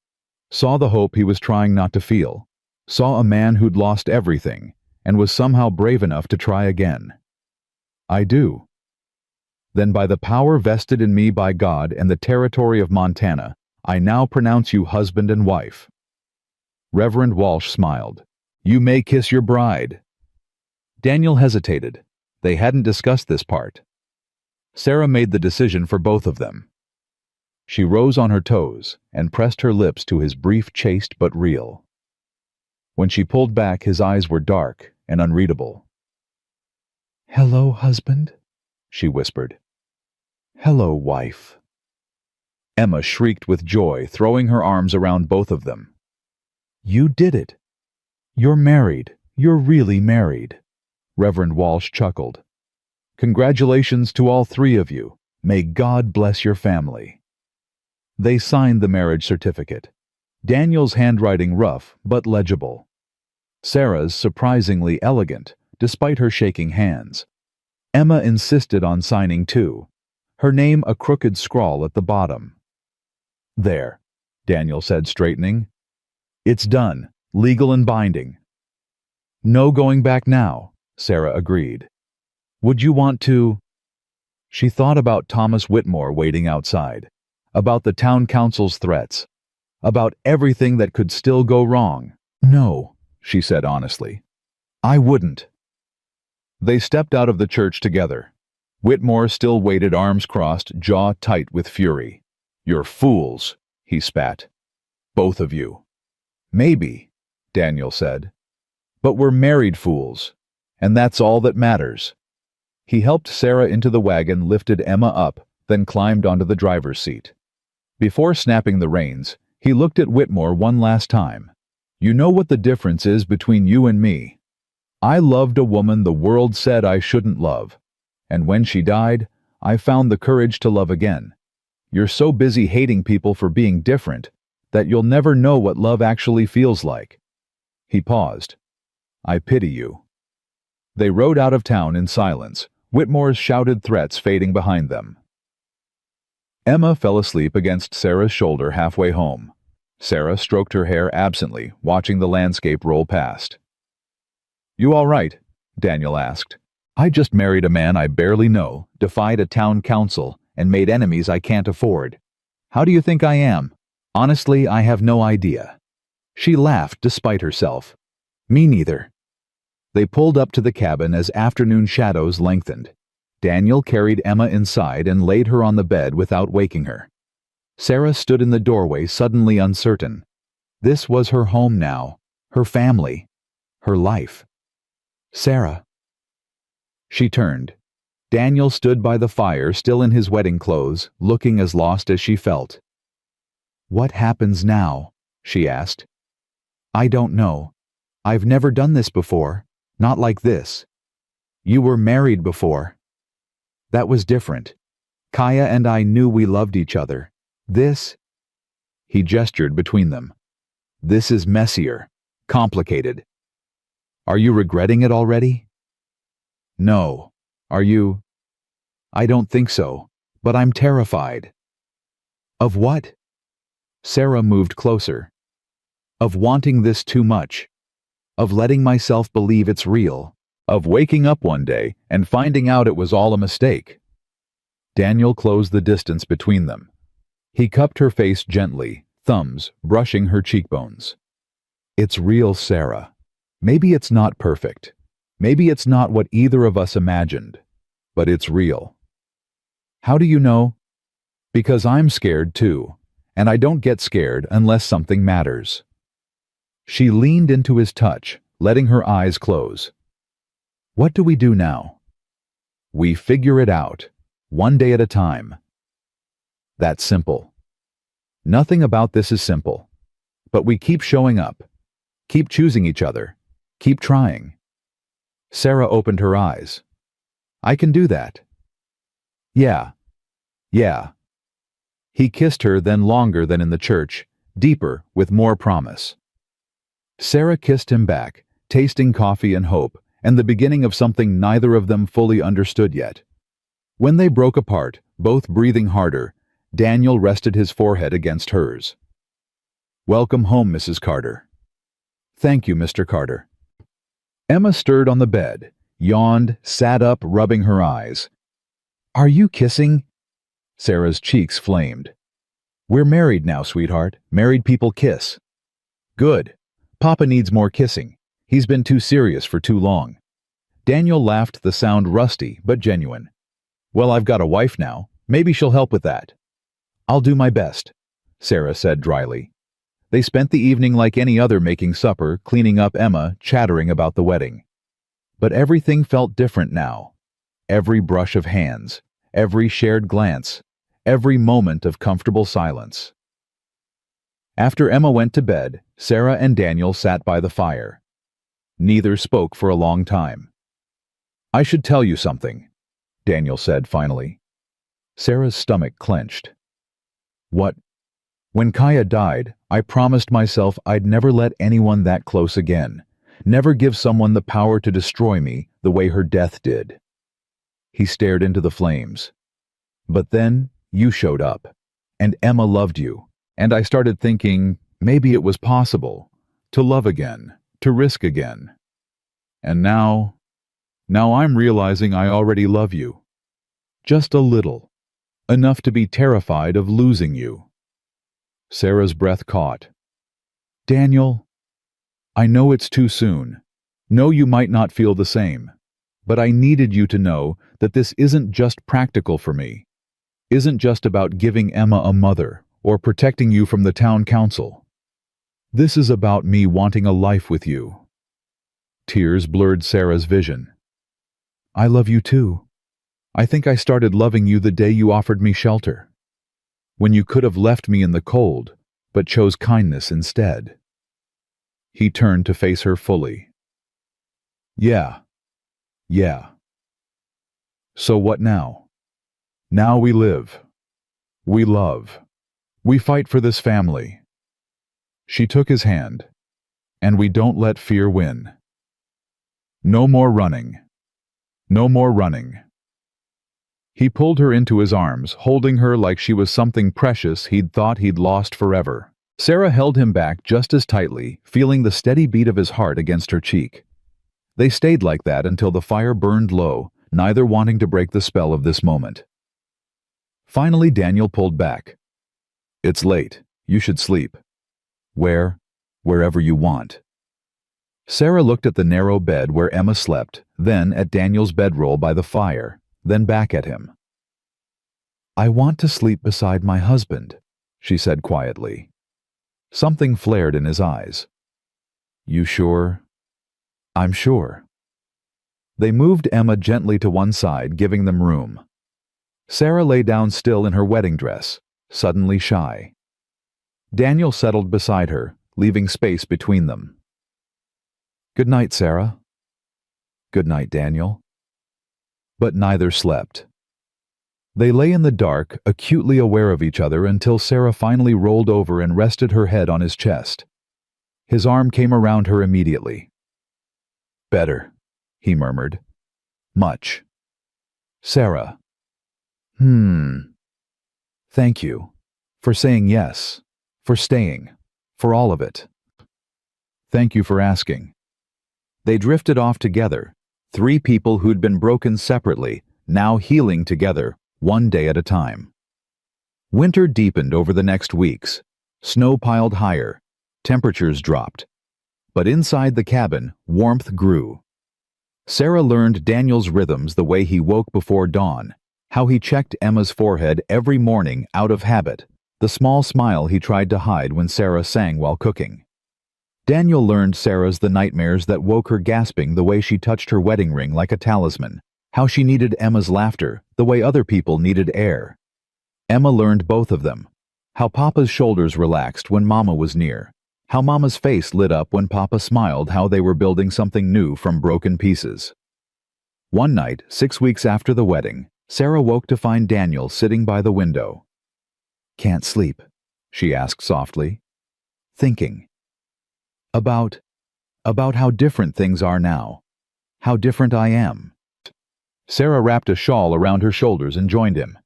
[SPEAKER 1] saw the hope he was trying not to feel, saw a man who'd lost everything and was somehow brave enough to try again. I do. Then by the power vested in me by God and the territory of Montana, I now pronounce you husband and wife. Reverend Walsh smiled. You may kiss your bride. Daniel hesitated. They hadn't discussed this part. Sarah made the decision for both of them. She rose on her toes and pressed her lips to his brief, chaste but real. When she pulled back, his eyes were dark and unreadable. Hello, husband, she whispered. Hello, wife. Emma shrieked with joy, throwing her arms around both of them. You did it. You're married. You're really married. Reverend Walsh chuckled. Congratulations to all three of you. May God bless your family. They signed the marriage certificate. Daniel's handwriting rough but legible. Sarah's surprisingly elegant, despite her shaking hands. Emma insisted on signing too, her name a crooked scrawl at the bottom. There, Daniel said, straightening. It's done, legal and binding. No going back now, Sarah agreed. Would you want to? She thought about Thomas Whitmore waiting outside, about the town council's threats, about everything that could still go wrong. No, she said honestly. I wouldn't. They stepped out of the church together. Whitmore still waited, arms crossed, jaw tight with fury. You're fools, he spat. Both of you. Maybe, Daniel said. But we're married fools, and that's all that matters. He helped Sarah into the wagon, lifted Emma up, then climbed onto the driver's seat. Before snapping the reins, he looked at Whitmore one last time. You know what the difference is between you and me? I loved a woman the world said I shouldn't love, and when she died, I found the courage to love again. You're so busy hating people for being different that you'll never know what love actually feels like. He paused. I pity you. They rode out of town in silence, Whitmore's shouted threats fading behind them. Emma fell asleep against Sarah's shoulder halfway home. Sarah stroked her hair absently, watching the landscape roll past. You all right? Daniel asked. I just married a man I barely know, defied a town council, and made enemies I can't afford. How do you think I am? Honestly, I have no idea. She laughed despite herself. Me neither. They pulled up to the cabin as afternoon shadows lengthened. Daniel carried Emma inside and laid her on the bed without waking her. Sarah stood in the doorway, suddenly uncertain. This was her home now, her family, her life. Sarah. She turned. Daniel stood by the fire, still in his wedding clothes, looking as lost as she felt. What happens now? She asked. I don't know. I've never done this before. Not like this. You were married before. That was different. Kaya and I knew we loved each other. This, he gestured between them. This is messier, complicated. Are you regretting it already? No. Are you? I don't think so, but I'm terrified. Of what? Sarah moved closer. Of wanting this too much. Of letting myself believe it's real. Of waking up one day and finding out it was all a mistake. Daniel closed the distance between them. He cupped her face gently, thumbs brushing her cheekbones. It's real, Sarah. Maybe it's not perfect. Maybe it's not what either of us imagined. But it's real. How do you know? Because I'm scared too, and I don't get scared unless something matters. She leaned into his touch, letting her eyes close. What do we do now? We figure it out, one day at a time. That's simple. Nothing about this is simple. But we keep showing up, keep choosing each other, keep trying. Sarah opened her eyes. I can do that. Yeah. He kissed her, then longer than in the church, deeper, with more promise. Sarah kissed him back, tasting coffee and hope, and the beginning of something neither of them fully understood yet. When they broke apart, both breathing harder, Daniel rested his forehead against hers. Welcome home, Mrs. Carter. Thank you, Mr. Carter. Emma stirred on the bed, yawned, sat up, rubbing her eyes. Are you kissing? Sarah's cheeks flamed. We're married now, sweetheart. Married people kiss. Good. Papa needs more kissing. He's been too serious for too long. Daniel laughed, the sound rusty but genuine. Well, I've got a wife now. Maybe she'll help with that. I'll do my best, Sarah said dryly. They spent the evening like any other, making supper, cleaning up Emma, chattering about the wedding. But everything felt different now. Every brush of hands, every shared glance, every moment of comfortable silence. After Emma went to bed, Sarah and Daniel sat by the fire. Neither spoke for a long time. I should tell you something, Daniel said finally. Sarah's stomach clenched. What? When Kaya died, I promised myself I'd never let anyone that close again, never give someone the power to destroy me the way her death did. He stared into the flames. But then you showed up, and Emma loved you, and I started thinking maybe it was possible to love again, to risk again. And now I'm realizing I already love you. Just a little, enough to be terrified of losing you. Sarah's breath caught. Daniel, I know it's too soon. Know you might not feel the same. But I needed you to know that this isn't just practical for me. Isn't just about giving Emma a mother or protecting you from the town council. This is about me wanting a life with you. Tears blurred Sarah's vision. I love you too. I think I started loving you the day you offered me shelter. When you could have left me in the cold, but chose kindness instead. He turned to face her fully. Yeah. So what now? Now we live. We love. We fight for this family. She took his hand. And we don't let fear win. No more running. No more running. He pulled her into his arms, holding her like she was something precious he'd thought he'd lost forever. Sarah held him back just as tightly, feeling the steady beat of his heart against her cheek. They stayed like that until the fire burned low, neither wanting to break the spell of this moment. Finally, Daniel pulled back. It's late. You should sleep. Wherever you want. Sarah looked at the narrow bed where Emma slept, then at Daniel's bedroll by the fire, then back at him. I want to sleep beside my husband, she said quietly. Something flared in his eyes. You sure? I'm sure. They moved Emma gently to one side, giving them room. Sarah lay down still in her wedding dress, suddenly shy. Daniel settled beside her, leaving space between them. "Good night, Sarah." "Good night, Daniel." But neither slept. They lay in the dark, acutely aware of each other until Sarah finally rolled over and rested her head on his chest. His arm came around her immediately. "Better," he murmured. "Much." "Sarah." Thank you. For saying yes. For staying. For all of it." "Thank you for asking." They drifted off together, three people who'd been broken separately, now healing together, one day at a time. Winter deepened over the next weeks. Snow piled higher. Temperatures dropped. But inside the cabin, warmth grew. Sarah learned Daniel's rhythms, the way he woke before dawn, how he checked Emma's forehead every morning out of habit, the small smile he tried to hide when Sarah sang while cooking. Daniel learned Sarah's the nightmares that woke her gasping, the way she touched her wedding ring like a talisman, how she needed Emma's laughter, the way other people needed air. Emma learned both of them, how Papa's shoulders relaxed when Mama was near, how Mama's face lit up when Papa smiled, how they were building something new from broken pieces. One night, 6 weeks after the wedding, Sarah woke to find Daniel sitting by the window. "Can't sleep?" she asked softly. "Thinking. About how different things are now. How different I am." Sarah wrapped a shawl around her shoulders and joined him.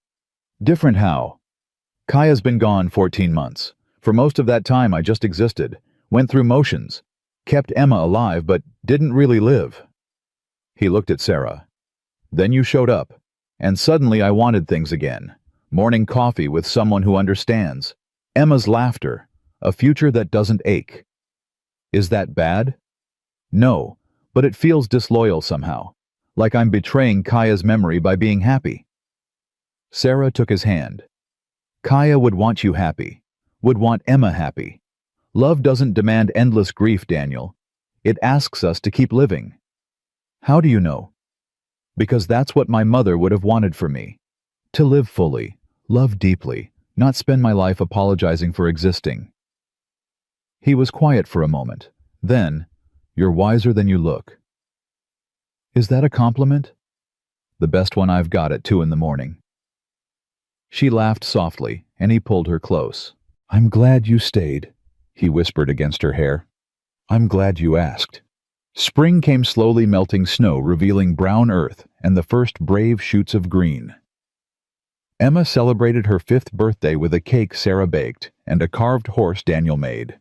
[SPEAKER 1] "Different how?" "Kaya's been gone 14 months. For most of that time I just existed, went through motions, kept Emma alive but didn't really live." He looked at Sarah. "Then you showed up, and suddenly I wanted things again. Morning coffee with someone who understands. Emma's laughter, a future that doesn't ache." "Is that bad?" "No, but it feels disloyal somehow, like I'm betraying Kaya's memory by being happy." Sarah took his hand. "Kaya would want you happy, would want Emma happy. Love doesn't demand endless grief, Daniel. It asks us to keep living." "How do you know?" "Because that's what my mother would have wanted for me. To live fully, love deeply, not spend my life apologizing for existing." He was quiet for a moment. Then, "You're wiser than you look." "Is that a compliment?" "The best one I've got at 2 in the morning." She laughed softly, and he pulled her close. "I'm glad you stayed," he whispered against her hair. "I'm glad you asked." Spring came, slowly melting snow, revealing brown earth and the first brave shoots of green. Emma celebrated her 5th birthday with a cake Sarah baked and a carved horse Daniel made.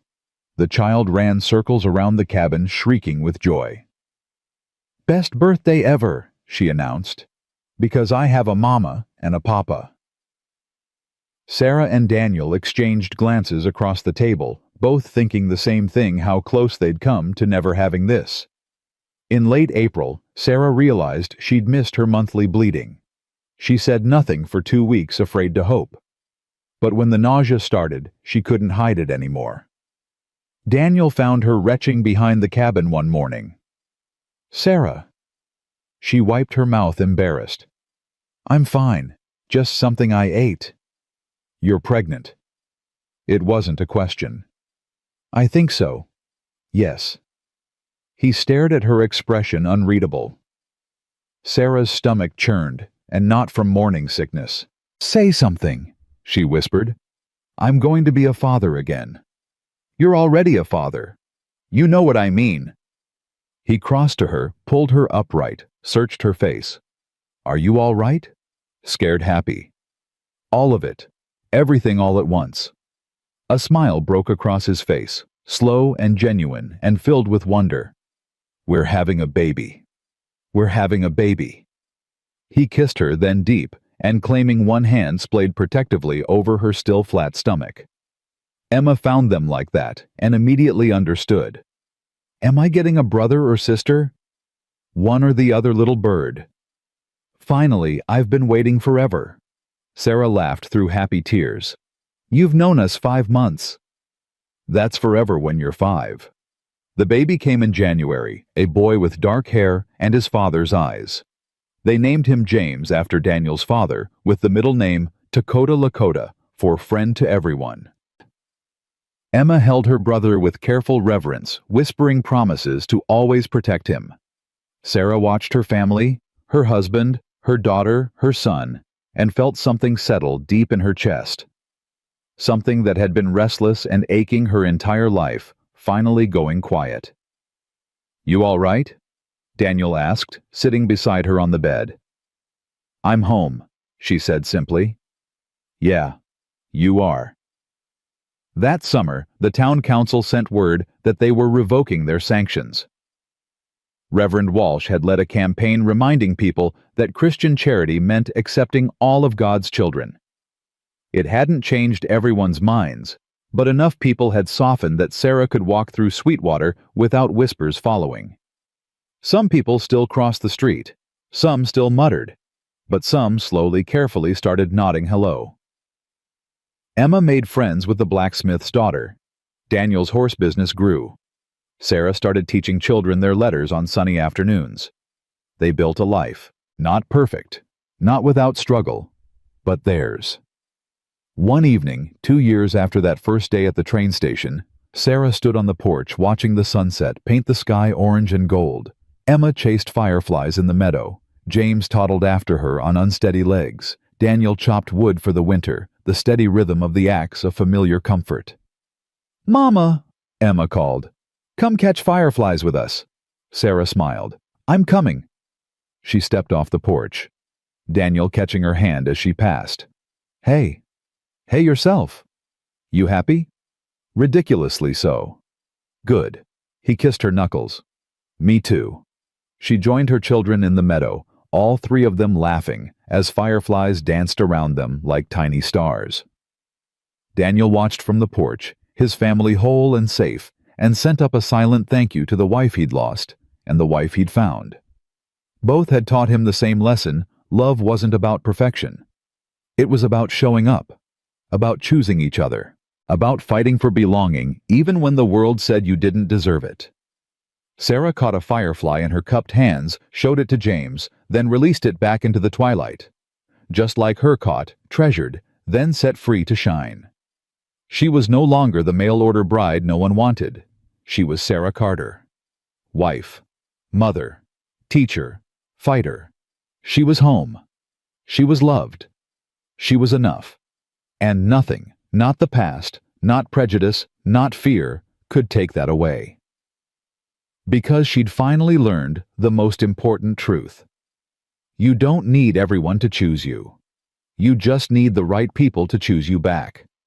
[SPEAKER 1] The child ran circles around the cabin, shrieking with joy. "Best birthday ever," she announced, "because I have a mama and a papa." Sarah and Daniel exchanged glances across the table, both thinking the same thing, how close they'd come to never having this. In late April, Sarah realized she'd missed her monthly bleeding. She said nothing for 2 weeks, afraid to hope. But when the nausea started, she couldn't hide it anymore. Daniel found her retching behind the cabin one morning. "Sarah." She wiped her mouth, embarrassed. "I'm fine, just something I ate." "You're pregnant." It wasn't a question. "I think so. Yes." He stared at her, expression unreadable. Sarah's stomach churned, and not from morning sickness. "Say something," she whispered. "I'm going to be a father again." "You're already a father." "You know what I mean." He crossed to her, pulled her upright, searched her face. "Are you all right?" "Scared, happy." "All of it. Everything all at once." A smile broke across his face, slow and genuine and filled with wonder. "We're having a baby. We're having a baby." He kissed her, then deep, and claiming one hand splayed protectively over her still flat stomach. Emma found them like that and immediately understood. "Am I getting a brother or sister?" "One or the other, little bird." "Finally, I've been waiting forever." Sarah laughed through happy tears. "You've known us 5 months." "That's forever when you're 5. The baby came in January, a boy with dark hair and his father's eyes. They named him James after Daniel's father, with the middle name Dakota Lakota, for friend to everyone. Emma held her brother with careful reverence, whispering promises to always protect him. Sarah watched her family, her husband, her daughter, her son, and felt something settle deep in her chest. Something that had been restless and aching her entire life, finally going quiet. "You all right?" Daniel asked, sitting beside her on the bed. "I'm home," she said simply. "Yeah, you are." That summer, the town council sent word that they were revoking their sanctions. Reverend Walsh had led a campaign reminding people that Christian charity meant accepting all of God's children. It hadn't changed everyone's minds, but enough people had softened that Sarah could walk through Sweetwater without whispers following. Some people still crossed the street, some still muttered, but some slowly, carefully started nodding hello. Emma made friends with the blacksmith's daughter. Daniel's horse business grew. Sarah started teaching children their letters on sunny afternoons. They built a life, not perfect, not without struggle, but theirs. One evening, 2 years after that first day at the train station, Sarah stood on the porch watching the sunset paint the sky orange and gold. Emma chased fireflies in the meadow. James toddled after her on unsteady legs. Daniel chopped wood for the winter, the steady rhythm of the axe a familiar comfort. "Mama," Emma called. "Come catch fireflies with us." Sarah smiled. "I'm coming." She stepped off the porch, Daniel catching her hand as she passed. "Hey. Hey yourself. You happy?" "Ridiculously so." "Good." He kissed her knuckles. "Me too." She joined her children in the meadow, all 3 of them laughing as fireflies danced around them like tiny stars. Daniel watched from the porch, his family whole and safe, and sent up a silent thank you to the wife he'd lost and the wife he'd found. Both had taught him the same lesson: love wasn't about perfection. It was about showing up, about choosing each other, about fighting for belonging even when the world said you didn't deserve it. Sarah caught a firefly in her cupped hands, showed it to James, then released it back into the twilight. Just like her caught, treasured, then set free to shine. She was no longer the mail-order bride no one wanted. She was Sarah Carter. Wife, mother, teacher, fighter. She was home. She was loved. She was enough. And nothing, not the past, not prejudice, not fear, could take that away. Because she'd finally learned the most important truth. You don't need everyone to choose you. You just need the right people to choose you back.